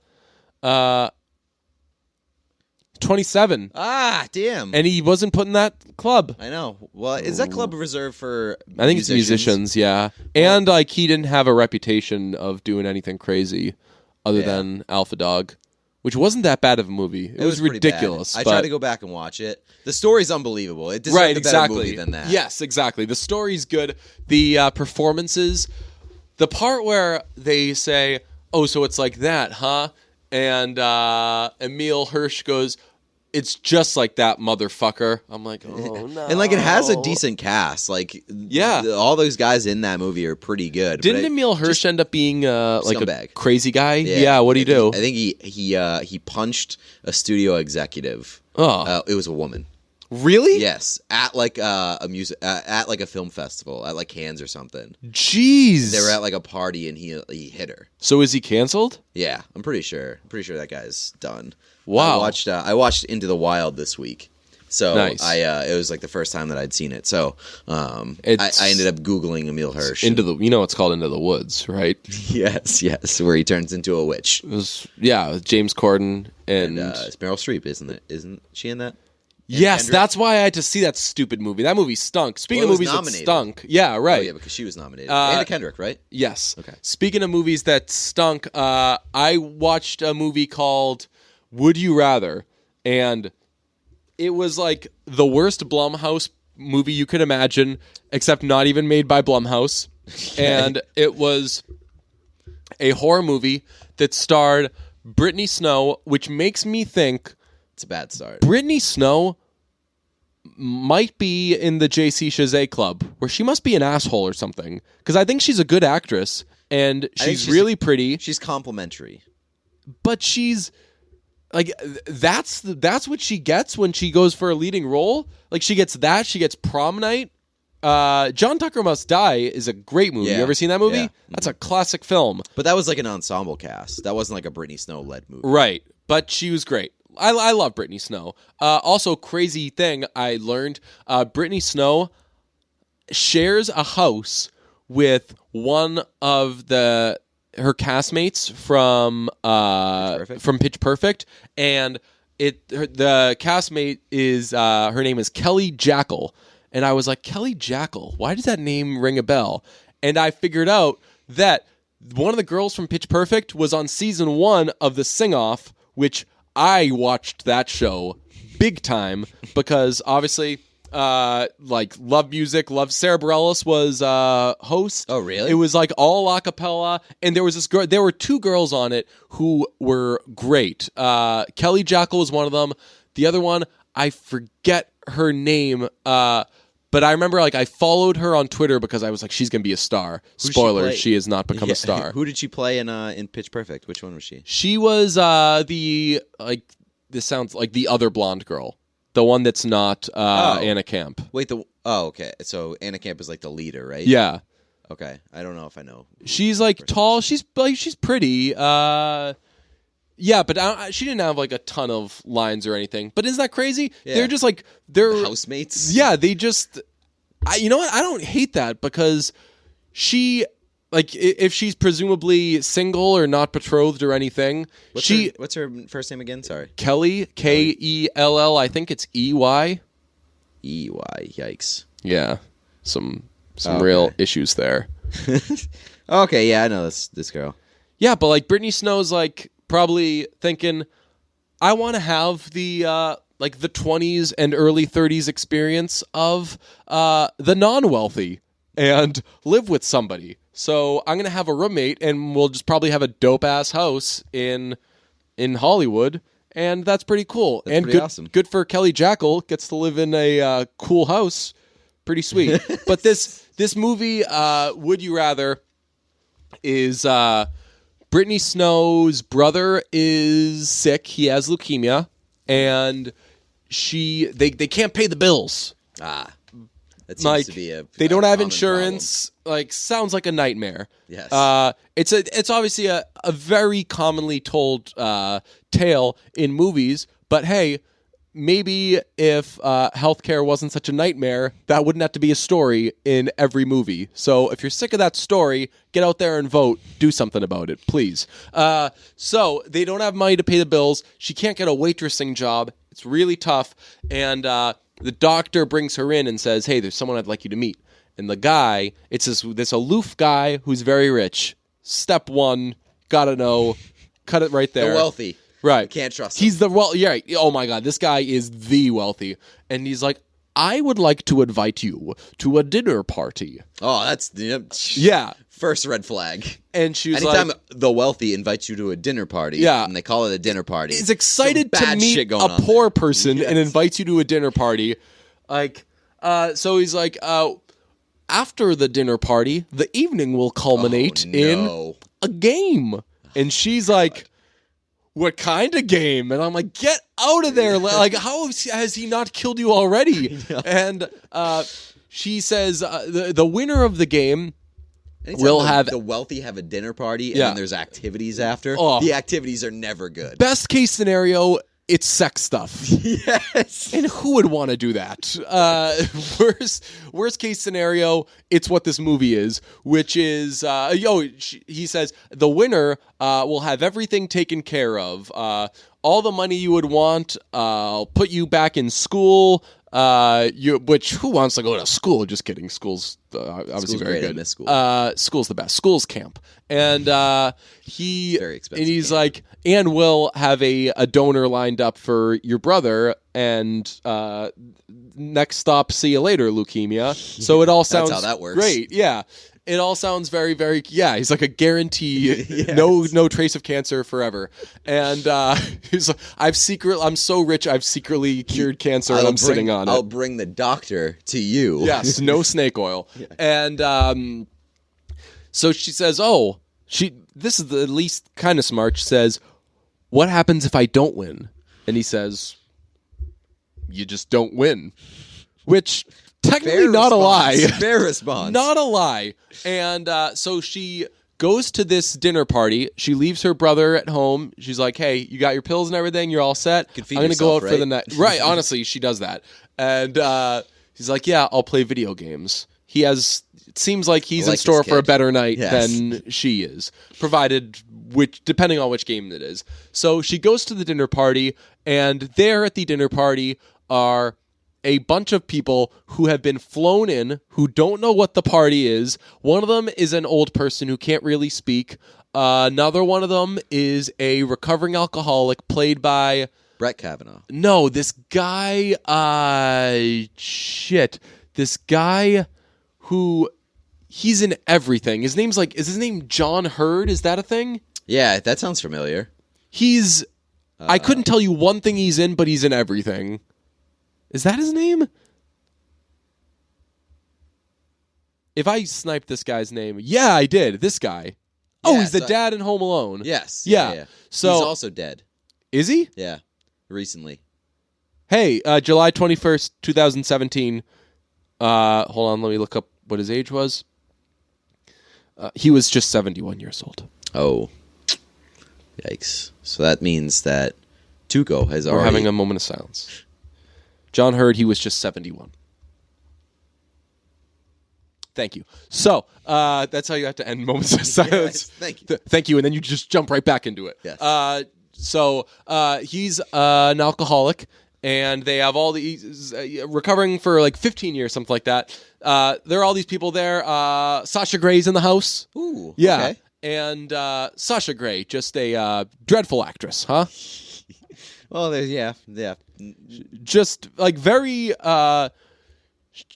27. Ah, damn. And he wasn't put in that club. I know. Well, is that club reserved for I think it's musicians, yeah. And like he didn't have a reputation of doing anything crazy other than Alpha Dog, which wasn't that bad of a movie. It was ridiculous. I tried to go back and watch it. The story's unbelievable. It deserved a better movie than that. Yes, exactly. The story's good. The performances, the part where they say, "Oh, so it's like that, huh?" And Emil Hirsch goes, "It's just like that, motherfucker." I'm like, oh no. And like it has a decent cast. Like all those guys in that movie are pretty good. Didn't Emil Hirsch end up being like scumbag. A crazy guy? Yeah. What did he do? I think he punched a studio executive. Oh, it was a woman. Really? Yes, at like at like a film festival at like Cannes or something. Jeez. They were at like a party and he hit her. So is he canceled? Yeah, I'm pretty sure. I'm pretty sure that guy's done. Wow. I watched Into the Wild this week. So Nice. it was like the first time that I'd seen it. So I ended up Googling Emil Hirsch. It's called Into the Woods, right? yes, where he turns into a witch. It was, James Corden and it's Meryl Streep, isn't it? Isn't she in that? Yes, Kendrick? that's why I had to see that stupid movie. That movie stunk. Speaking of movies that stunk. Yeah, right. Oh, yeah, because she was nominated. Anna Kendrick, right? Yes. Okay. Speaking of movies that stunk, I watched a movie called Would You Rather, and it was like the worst Blumhouse movie you could imagine, except not even made by Blumhouse. And it was a horror movie that starred Brittany Snow, which makes me think it's a bad start. Brittany Snow might be in the JC Chazet Club, where she must be an asshole or something. Because I think she's a good actress, and she's really pretty. She's complimentary. But she's... like, that's what she gets when she goes for a leading role. Like, she gets that. She gets Prom Night. John Tucker Must Die is a great movie. You ever seen that movie? Yeah. That's a classic film. But that was like an ensemble cast. That wasn't like a Brittany Snow-led movie. Right. But she was great. I love Brittany Snow. Also, crazy thing I learned, Brittany Snow shares a house with one of her castmates from Pitch Perfect, and the castmate is her name is Kelly Jackal, and I was like, Kelly Jackal, why does that name ring a bell? And I figured out that one of the girls from Pitch Perfect was on season 1 of the Sing Off, which I watched that show big time because obviously. Like love music, Sarah Bareilles was host. Oh, really? It was like all a cappella, and there was this girl. There were 2 girls on it who were great. Kelly Jackal was one of them. The other one, I forget her name. But I remember like I followed her on Twitter because I was like, she's gonna be a star. Spoiler: she has not become a star. Who did she play in Pitch Perfect? Which one was she? She was this sounds like the other blonde girl. The one that's not Anna Camp. Wait, okay. So Anna Camp is like the leader, right? Yeah. Okay. I don't know if I know. She's like tall. She's pretty. Yeah, but she didn't have like a ton of lines or anything. But isn't that crazy? Yeah. They're just like they're housemates. Yeah, they just. You know what? I don't hate that because she. Like, if she's presumably single or not betrothed or anything, what's her first name again? Sorry. Kelly, Kell. I think it's EY. Yikes. Yeah. Some real issues there. Okay, yeah, I know this girl. Yeah, but like Brittany Snow's like probably thinking, I want to have the like the 20s and early 30s experience of the non-wealthy and live with somebody. So I'm going to have a roommate, and we'll just probably have a dope-ass house in Hollywood, and that's pretty cool. That's pretty awesome. Good for Kelly Jackal, gets to live in a cool house. Pretty sweet. But this movie, Would You Rather, is Brittany Snow's brother is sick. He has leukemia, and they can't pay the bills. That seems to be they don't have common insurance. problem. Like, sounds like a nightmare. Yes. It's obviously a very commonly told tale in movies. But hey, maybe if healthcare wasn't such a nightmare, that wouldn't have to be a story in every movie. So if you're sick of that story, get out there and vote. Do something about it, please. So they don't have money to pay the bills. She can't get a waitressing job. It's really tough. And the doctor brings her in and says, hey, there's someone I'd like you to meet. And the guy, it's this aloof guy who's very rich. Step 1, gotta know. Cut it right there. The wealthy. Right. You can't trust him. He's the right. Oh my God, this guy is the wealthy. And he's like, I would like to invite you to a dinner party. Oh, that's yeah. First red flag. And she was anytime like, the wealthy invites you to a dinner party, and they call it a dinner party, is excited to meet a poor person and invites you to a dinner party. Like, so he's like, after the dinner party, the evening will culminate in a game. And she's like, what kind of game? And I'm like, get out of there. Like, how has he not killed you already? And she says, the winner of the game will have... The wealthy have a dinner party, and then there's activities after. The activities are never good. Best case scenario, it's sex stuff. Yes. And who would want to do that? Worst case scenario, it's what this movie is, which is, he says, the winner will have everything taken care of. All the money you would want, I'll put you back in school. Which who wants to go to school? Just kidding. School's obviously School's very great. I good. miss school. School's the best. School's camp, and Very expensive. And he's camp. like, and we'll have a donor lined up for your brother, and next stop, see you later, leukemia. So it all sounds That's how that works. great. Yeah. It all sounds very, very, he's like a guarantee, no trace of cancer forever. And he's like, I'm so rich, I've secretly cured cancer and I'm sitting on it. I'll bring the doctor to you. Yes, no snake oil. Yeah. And so she says, this is the least kind of smart. She says, what happens if I don't win? And he says, you just don't win. Which... technically not a lie. Fair response. Not a lie. And so she goes to this dinner party. She leaves her brother at home. She's like, hey, you got your pills and everything? You're all set? I'm going to go out for the night. Right, honestly, she does that. And he's like, yeah, I'll play video games. It seems like he's in store for a better night than she is, depending on which game it is. So she goes to the dinner party, and there at the dinner party are a bunch of people who have been flown in, who don't know what the party is. One of them is an old person who can't really speak. Another one of them is a recovering alcoholic played by... Brett Kavanaugh. No, this guy... This guy who... He's in everything. Is his name John Hurd? Is that a thing? Yeah, that sounds familiar. He's... I couldn't tell you one thing he's in, but he's in everything. Is that his name? If I sniped this guy's name... Yeah, I did. This guy. Oh, he's the dad in Home Alone. Yes. Yeah. So, he's also dead. Is he? Yeah. Recently. Hey, July 21st, 2017. Hold on, let me look up what his age was. He was just 71 years old. Oh. Yikes. So that means that Tuco has already... We're having a moment of silence. John Hurd, he was just 71. Thank you. So, that's how you have to end moments of silence. Yes, thank you. Thank you, and then you just jump right back into it. Yes. So, he's an alcoholic, and they have all these... recovering for like 15 years, something like that. There are all these people there. Sasha Grey's in the house. Ooh, yeah. Okay. And Sasha Grey, just a dreadful actress, huh? Well, yeah. Just like very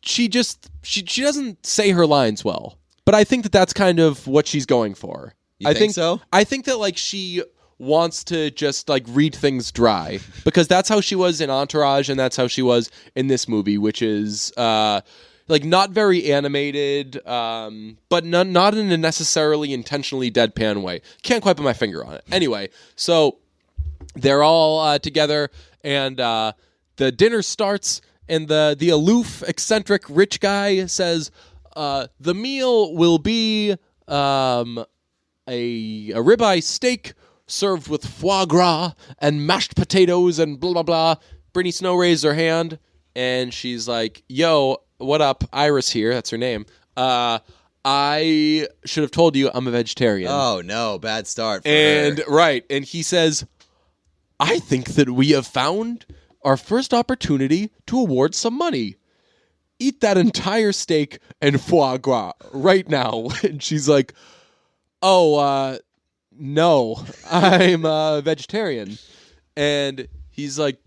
she doesn't say her lines well, but I think that that's kind of what she's going for. I think so? I think that like she wants to just like read things dry because that's how she was in Entourage and that's how she was in this movie, which is like not very animated, but not in a necessarily intentionally deadpan way. Can't quite put my finger on it. Anyway, so they're all together, and the dinner starts, and the aloof, eccentric, rich guy says, the meal will be a ribeye steak served with foie gras and mashed potatoes and blah, blah, blah. Brittany Snow raised her hand, and she's like, yo, what up? Iris here. That's her name. I should have told you I'm a vegetarian. Oh, no. Bad start for her. Right. And he says... I think that we have found our first opportunity to award some money. Eat that entire steak and foie gras right now. And she's like, no, I'm a vegetarian. And he's like,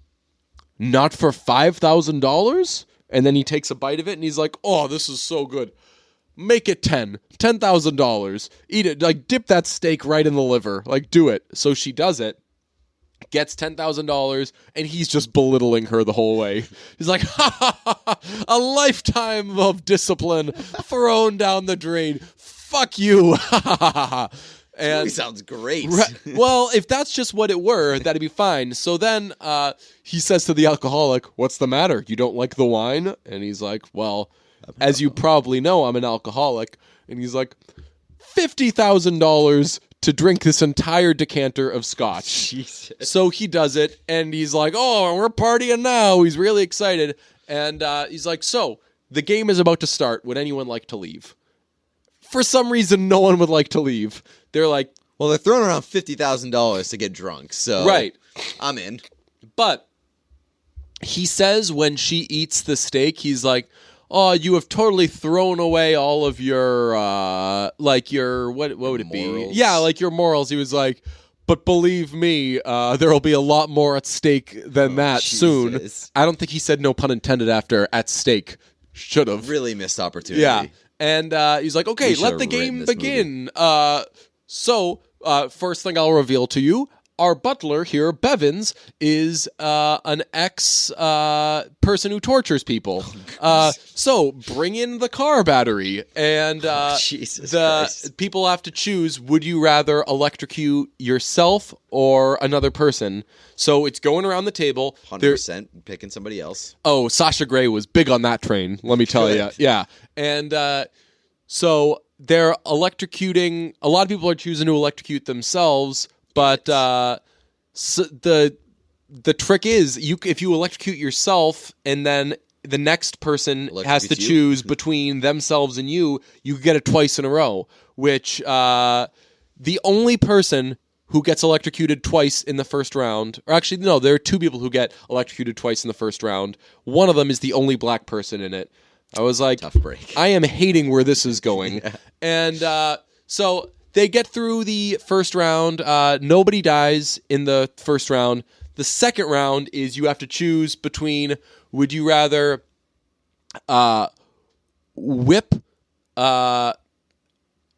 not for $5,000? And then he takes a bite of it and he's like, oh, this is so good. Make it $10,000. Eat it. Like, dip that steak right in the liver. Like, do it. So she does it. Gets $10,000, and he's just belittling her the whole way. He's like, a lifetime of discipline thrown down the drain. Fuck you. And sounds great. Well, if that's just what it were, that'd be fine. So then he says to the alcoholic, what's the matter? You don't like the wine? And he's like, well, as you probably know, I'm an alcoholic. And he's like, $50,000 to drink this entire decanter of scotch. Jesus. So he does it, and he's like, oh, we're partying now. He's really excited. And he's like, so the game is about to start. Would anyone like to leave? For some reason, no one would like to leave. They're like... Well, they're throwing around $50,000 to get drunk, so... Right. I'm in. But he says when she eats the steak, he's like, oh, you have totally thrown away all of your, what would it morals. be? Yeah, like your morals. He was like, but believe me, there'll be a lot more at stake than that soon. I don't think he said no pun intended after at stake. Should have. Really missed opportunity. Yeah. And he's like, okay, let the game begin. So, first thing I'll reveal to you, our butler here, Bevins, is an ex-person who tortures people. So, bring in the car battery. And Christ. people have to choose, would you rather electrocute yourself or another person? So, it's going around the table. 100% picking somebody else. Oh, Sasha Grey was big on that train, let me tell you. Yeah. And so they're electrocuting. A lot of people are choosing to electrocute themselves, but so the trick is, if you electrocute yourself and then the next person has to choose between themselves and you get it twice in a row, which the only person who gets electrocuted twice in the first round, or actually, no, there are two people who get electrocuted twice in the first round. One of them is the only black person in it. I was like, tough break. I am hating where this is going. Yeah. And so they get through the first round. Nobody dies in the first round. The second round is you have to choose between, would you rather whip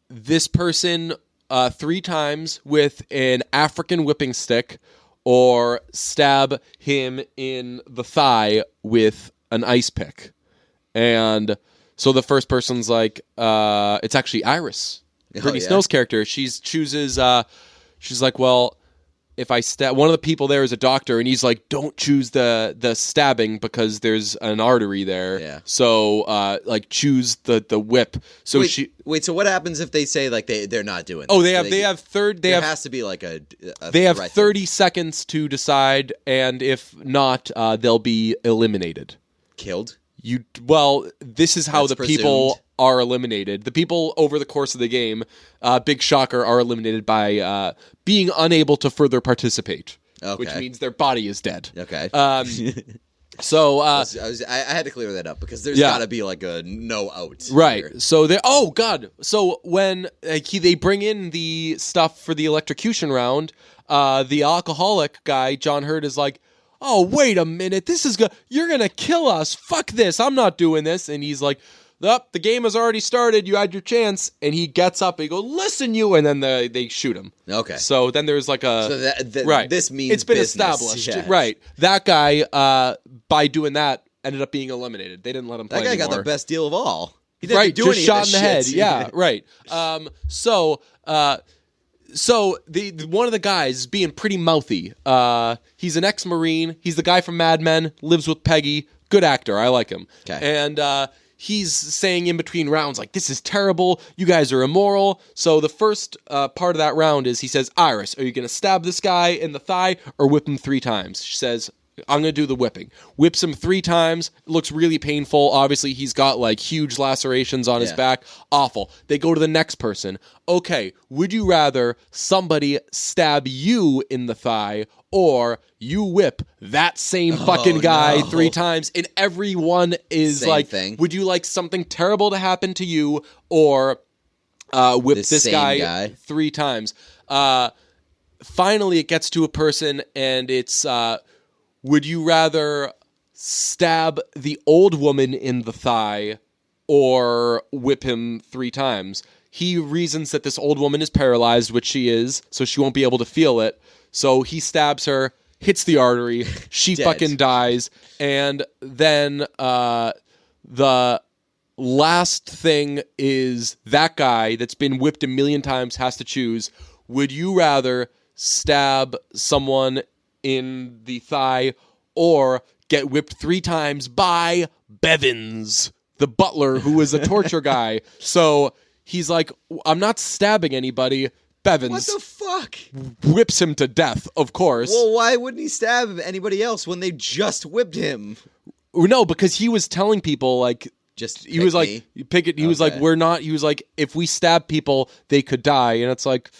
this person 3 times with an African whipping stick, or stab him in the thigh with an ice pick. And so the first person's like, it's actually Iris, Brittany Snow's character. She chooses, she's like, well, if I stab, one of the people there is a doctor, and he's like, don't choose the stabbing because there's an artery there. Yeah. So, choose the whip. So wait. So what happens if they say like they're not doing? Oh, this? There has to be like a they have 30 seconds to decide, and if not, they'll be eliminated. Killed. This is how That's people presumed. are eliminated. The people over the course of the game, big shocker, are eliminated by being unable to further participate, which means their body is dead. Okay. So I had to clear that up because there's got to be like a no out. Right. Here. So So when they bring in the stuff for the electrocution round, the alcoholic guy, John Hurt, is like, oh, wait a minute, you're going to kill us. Fuck this. I'm not doing this. And he's like, the game has already started. You had your chance. And he gets up and he goes, listen, you. And then they shoot him. Okay. So then there's like a... So right. This means it's been business. established. Yes. Right. That guy, by doing that, ended up being eliminated. They didn't let him play anymore. That guy got the best deal of all. He didn't right. do just any shot of in the this head. Yeah. Right. So the one of the guys is being pretty mouthy. He's an ex-Marine. He's the guy from Mad Men. Lives with Peggy. Good actor. I like him. Okay. And he's saying in between rounds, like, this is terrible. You guys are immoral. So the first part of that round is he says, Iris, are you going to stab this guy in the thigh or whip him 3 times? She says, I'm going to do the whipping. Whips him 3 times. It looks really painful. Obviously, he's got like huge lacerations on his back. Awful. They go to the next person. Okay, would you rather somebody stab you in the thigh or you whip that same fucking guy 3 times? And everyone is same like, thing. Would you like something terrible to happen to you or whip this guy 3 times? Finally, it gets to a person and it's... would you rather stab the old woman in the thigh or whip him 3 times? He reasons that this old woman is paralyzed, which she is, so she won't be able to feel it. So he stabs her, hits the artery, she fucking dies, and then the last thing is that guy that's been whipped a million times has to choose, would you rather stab someone in the thigh or get whipped 3 times by Bevins, the butler who is a torture guy? So he's like, I'm not stabbing anybody. Bevins. What the fuck? Whips him to death, of course. Well, why wouldn't he stab anybody else when they just whipped him? No, because he was telling people, like... He was like, pick it. He was like, we're not. He was like, if we stab people, they could die. And it's like,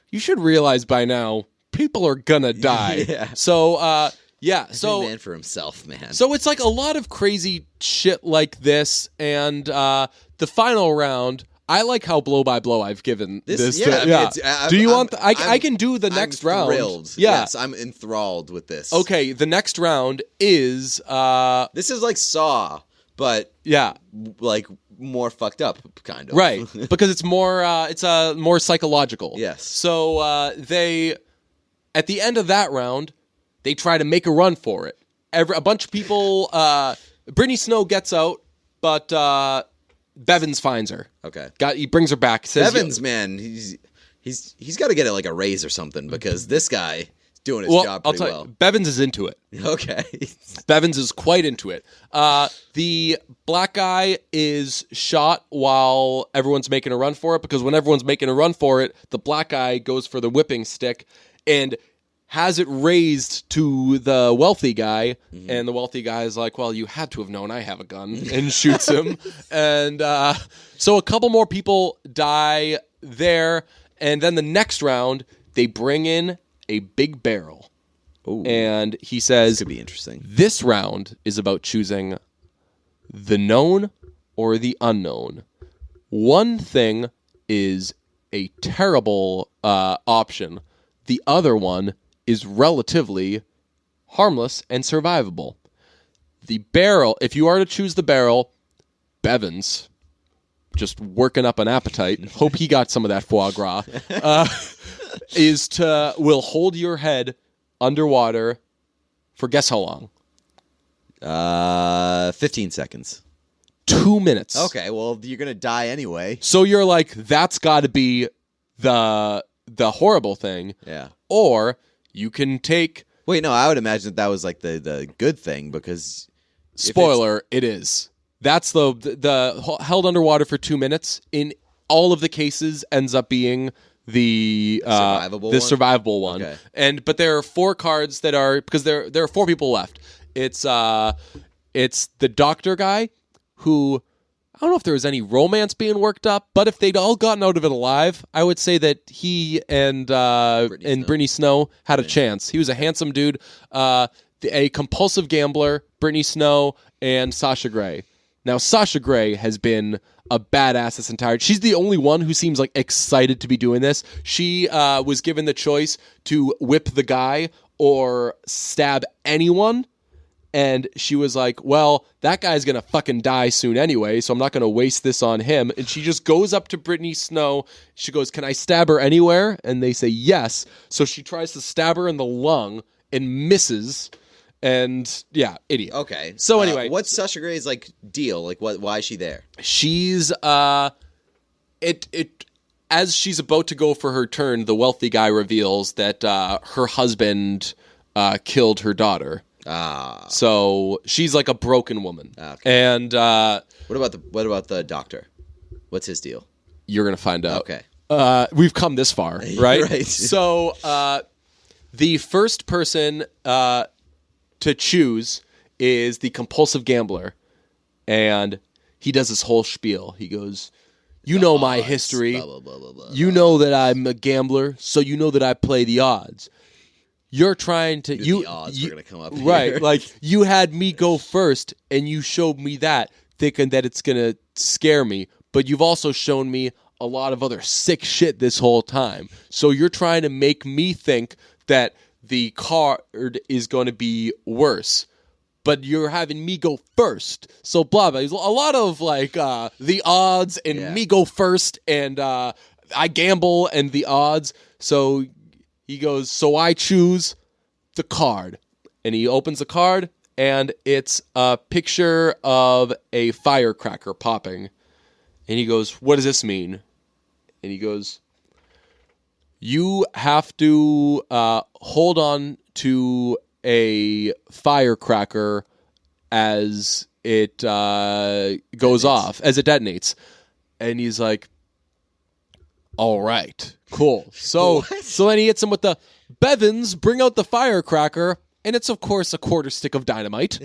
you should realize by now, people are gonna die. Yeah. So, yeah. So man for himself, man. So it's like a lot of crazy shit like this, and the final round. I like how blow by blow I've given this. Do you want? I can do the next round. Thrilled. Yeah. Yes, I'm enthralled with this. Okay, the next round is. This is like Saw. But yeah, like more fucked up, kind of. Right, because it's more more psychological. Yes. So they, at the end of that round, they try to make a run for it. A bunch of people. Brittany Snow gets out, but Bevins finds her. Okay. He brings her back. Says, Bevins, man, he's got to get like a raise or something because this guy. Doing his job pretty well. Bevins is into it. Okay. Bevins is quite into it. The black guy is shot while everyone's making a run for it, because when everyone's making a run for it, the black guy goes for the whipping stick and has it raised to the wealthy guy, and the wealthy guy is like, well, you had to have known I have a gun, and shoots him. And so a couple more people die there, and then the next round, they bring in a big barrel. Ooh. And he says, this could be interesting. This round is about choosing the known or the unknown. One thing is a terrible option. The other one is relatively harmless and survivable. The barrel, if you are to choose the barrel, Bevins, just working up an appetite, hope he got some of that foie gras, will hold your head underwater for guess how long? 15 seconds. 2 minutes. Okay, well, you're going to die anyway. So you're like, that's got to be the horrible thing. Yeah. Or you can take... Wait, no, I would imagine that was like the good thing, because... Spoiler, it is. That's the held underwater for 2 minutes in all of the cases ends up being the survivable one. Okay. But there are 4 cards that are, because there are 4 people left. It's the doctor guy who, I don't know if there was any romance being worked up, but if they'd all gotten out of it alive, I would say that he and Brittany Snow had a chance. He was a handsome dude, a compulsive gambler, Brittany Snow, and Sasha Grey. Now, Sasha Grey has been a badass this entire... She's the only one who seems like excited to be doing this. She was given the choice to whip the guy or stab anyone. And she was like, well, that guy's going to fucking die soon anyway, so I'm not going to waste this on him. And she just goes up to Brittany Snow. She goes, can I stab her anywhere? And they say yes. So she tries to stab her in the lung and misses. And yeah, idiot. Okay. So anyway, what's Sasha Grey's like deal? Like, why is she there? She's as she's about to go for her turn, the wealthy guy reveals that her husband killed her daughter. So she's like a broken woman. Okay. And what about the doctor? What's his deal? You're gonna find out. Okay. We've come this far, right? Right. So the first person to choose is the compulsive gambler, and he does this whole spiel. He goes, you know my history. Blah, blah, blah, blah, you know that I'm a gambler, so you know that I play the odds. You're trying to... The odds are going to come up right, here. like, you had me go first, and you showed me that, thinking that it's going to scare me, but you've also shown me a lot of other sick shit this whole time. So you're trying to make me think that the card is going to be worse, but you're having me go first. So blah, blah. A lot of like the odds and me go first, and I gamble and the odds. So he goes, so I choose the card. And he opens the card, and it's a picture of a firecracker popping. And he goes, what does this mean? And he goes, you have to hold on to a firecracker as it goes off, as it detonates. And he's like, All right, cool. So then he hits him with the Bevins, bring out the firecracker, and it's of course a quarter stick of dynamite.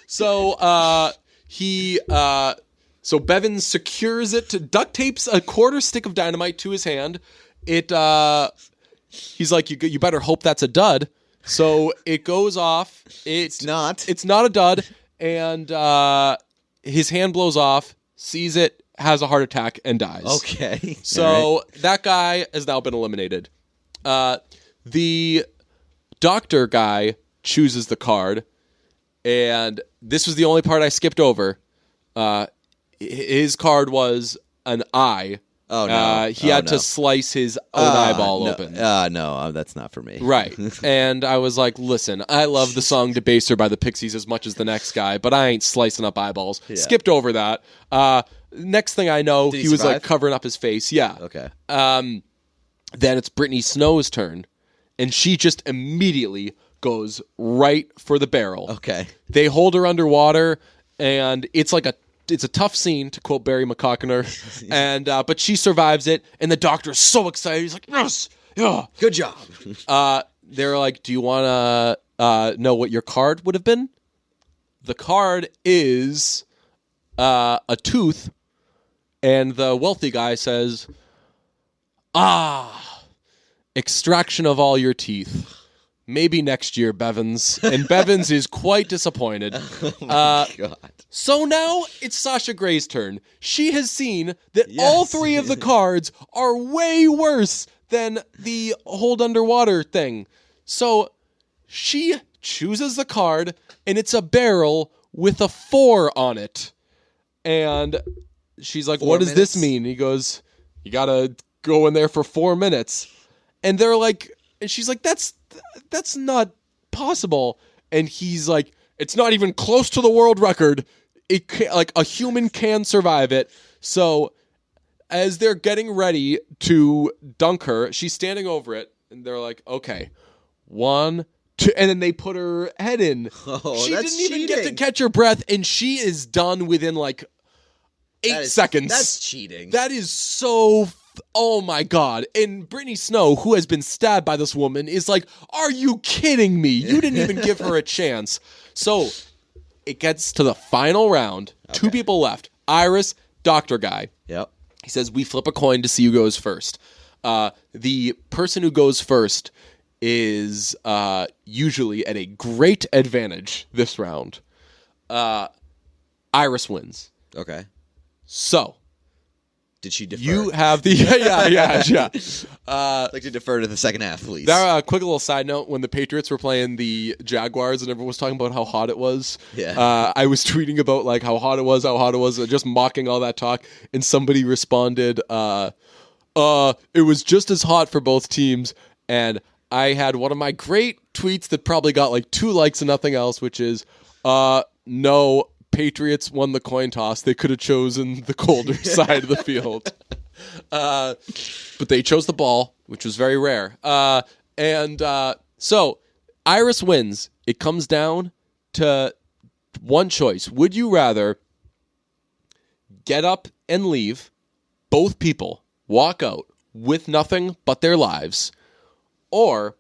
So so Bevins secures it to duct tapes a quarter stick of dynamite to his hand. He's like, you better hope that's a dud. So it goes off. It's not a dud, and his hand blows off. Sees it, has a heart attack, and dies. Okay. So that guy has now been eliminated. The doctor guy chooses the card, and this was the only part I skipped over. His card was an eye. Oh, no. He had to slice his own eyeball open. No, that's not for me. Right. And I was like, listen, I love the song Debaser by the Pixies as much as the next guy, but I ain't slicing up eyeballs. Yeah. Skipped over that. Next thing I know, he was like covering up his face. Yeah. Okay. Then it's Brittany Snow's turn, and she just immediately goes right for the barrel. Okay. They hold her underwater, and it's a tough scene, to quote Barry McCockner, and but she survives it, and the doctor's so excited. He's like, yes, yeah, good job. They're like, do you want to know what your card would have been? The card is a tooth, and the wealthy guy says, extraction of all your teeth. Maybe next year, Bevins. And Bevins is quite disappointed. Oh my God. So now it's Sasha Gray's turn. She has seen that all three of the cards are way worse than the hold underwater thing. So she chooses the card, and it's a barrel with a 4 on it. And she's like, what does this mean? He goes, you got to go in there for 4 minutes. And they're like, and she's like, that's not possible. And he's like, it's not even close to the world record. It can, like, a human can survive it. So as they're getting ready to dunk her, she's standing over it, and they're like, okay, 1, 2, and then they put her head in. Oh, she that's didn't even cheating. get to catch her breath, and she is done within like 8 seconds. That's cheating. That is so. Oh my God. And Brittany Snow, who has been stabbed by this woman, is like, are you kidding me? You didn't even give her a chance. So it gets to the final round. Okay. 2 people left. Iris, doctor guy. Yep. He says, we flip a coin to see who goes first. The person who goes first is usually at a great advantage this round. Iris wins. Okay. So. Did she defer? You have the yeah. I'd like to defer to the second half, please. Quick little side note: when the Patriots were playing the Jaguars, and everyone was talking about how hot it was. Yeah. I was tweeting about like how hot it was, just mocking all that talk, and somebody responded, "It was just as hot for both teams." And I had one of my great tweets that probably got like 2 likes and nothing else, which is, "No." Patriots won the coin toss. They could have chosen the colder side of the field. But they chose the ball, which was very rare. So Iris wins. It comes down to one choice. Would you rather get up and leave, both people walk out with nothing but their lives, or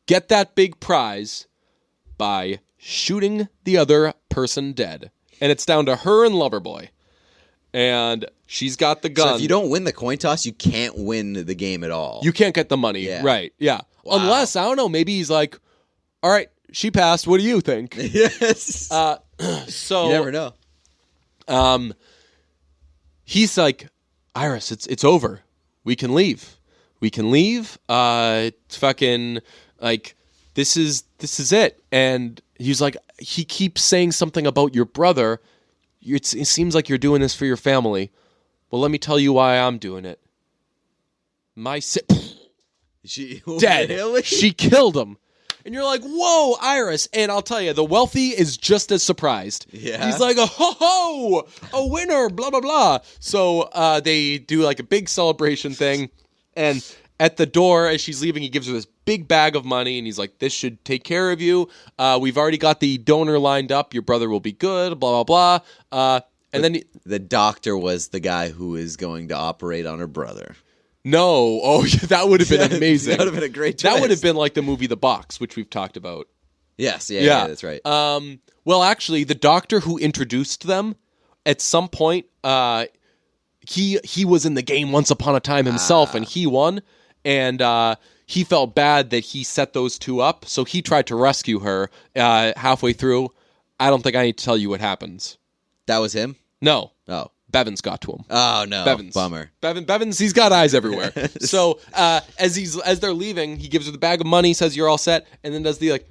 get that big prize by shooting the other person dead? And it's down to her and Loverboy. And she's got the gun. So if you don't win the coin toss, you can't win the game at all. You can't get the money. Yeah. Right, yeah. Wow. Unless, I don't know, maybe he's like, all right, she passed. What do you think? Yes. So you never know. He's like, Iris, it's over. We can leave. It's fucking, like, this is it. And he's like, he keeps saying something about your brother. It seems like you're doing this for your family. Well, let me tell you why I'm doing it. She dead. Really? She killed him. And you're like, whoa, Iris. And I'll tell you, the wealthy is just as surprised. Yeah. He's like, ho, a winner, blah, blah, blah. So they do like a big celebration thing. And at the door, as she's leaving, he gives her this big bag of money, and he's like, this should take care of you. We've already got the donor lined up. Your brother will be good, blah, blah, blah. And then the doctor was the guy who is going to operate on her brother. No. Oh, that would have been amazing. That would have been a great twist. That would have been like the movie The Box, which we've talked about. Yes, yeah, that's right. Well, actually, the doctor who introduced them, at some point, he was in the game once upon a time himself, and he won, and he felt bad that he set those two up, so he tried to rescue her halfway through. I don't think I need to tell you what happens. That was him? No. Oh. Bevins got to him. Oh, no. Bevins. Bummer. Bevins, he's got eyes everywhere. So as they're leaving, he gives her the bag of money, says, "You're all set," and then does the, like,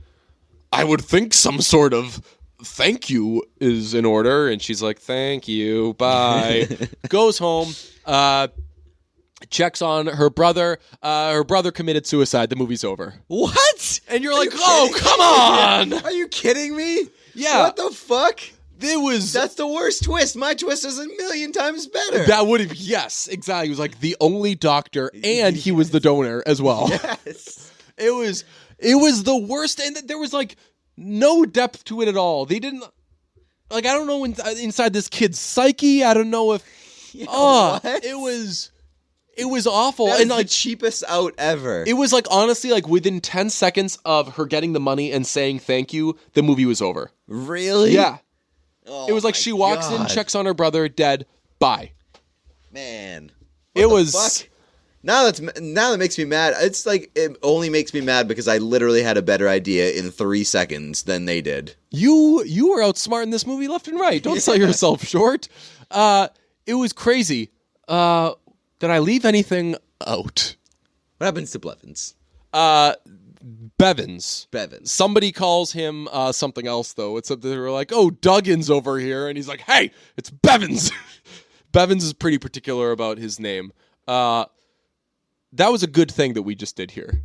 I would think some sort of thank you is in order. And she's like, "Thank you, bye." Goes home, checks on her brother. Her brother committed suicide. The movie's over. What? And you're like, oh, come on. Are you kidding me? Yeah. What the fuck? That's the worst twist. My twist is a million times better. That would have, yes, exactly. He was like the only doctor, and he was the donor as well. Yes. It was the worst, and there was like no depth to it at all. They didn't, like, I don't know inside this kid's psyche. I don't know if what? it was awful. That and was like the cheapest out ever. it was like, honestly, like within 10 seconds of her getting the money and saying thank you, the movie was over. Really? Yeah. Oh, it was like she walks in, checks on her brother, dead, bye. Man. It was fuck? Now that makes me mad. It's like it only makes me mad because I literally had a better idea in 3 seconds than they did. You were outsmarting this movie left and right. Don't sell yourself short. It was crazy. Did I leave anything out? What happens to Blevins? Bevins. Somebody calls him something else, though. It's something they were like, "Oh, Duggan's over here," and he's like, "Hey, it's Bevins." Bevins is pretty particular about his name. That was a good thing that we just did here.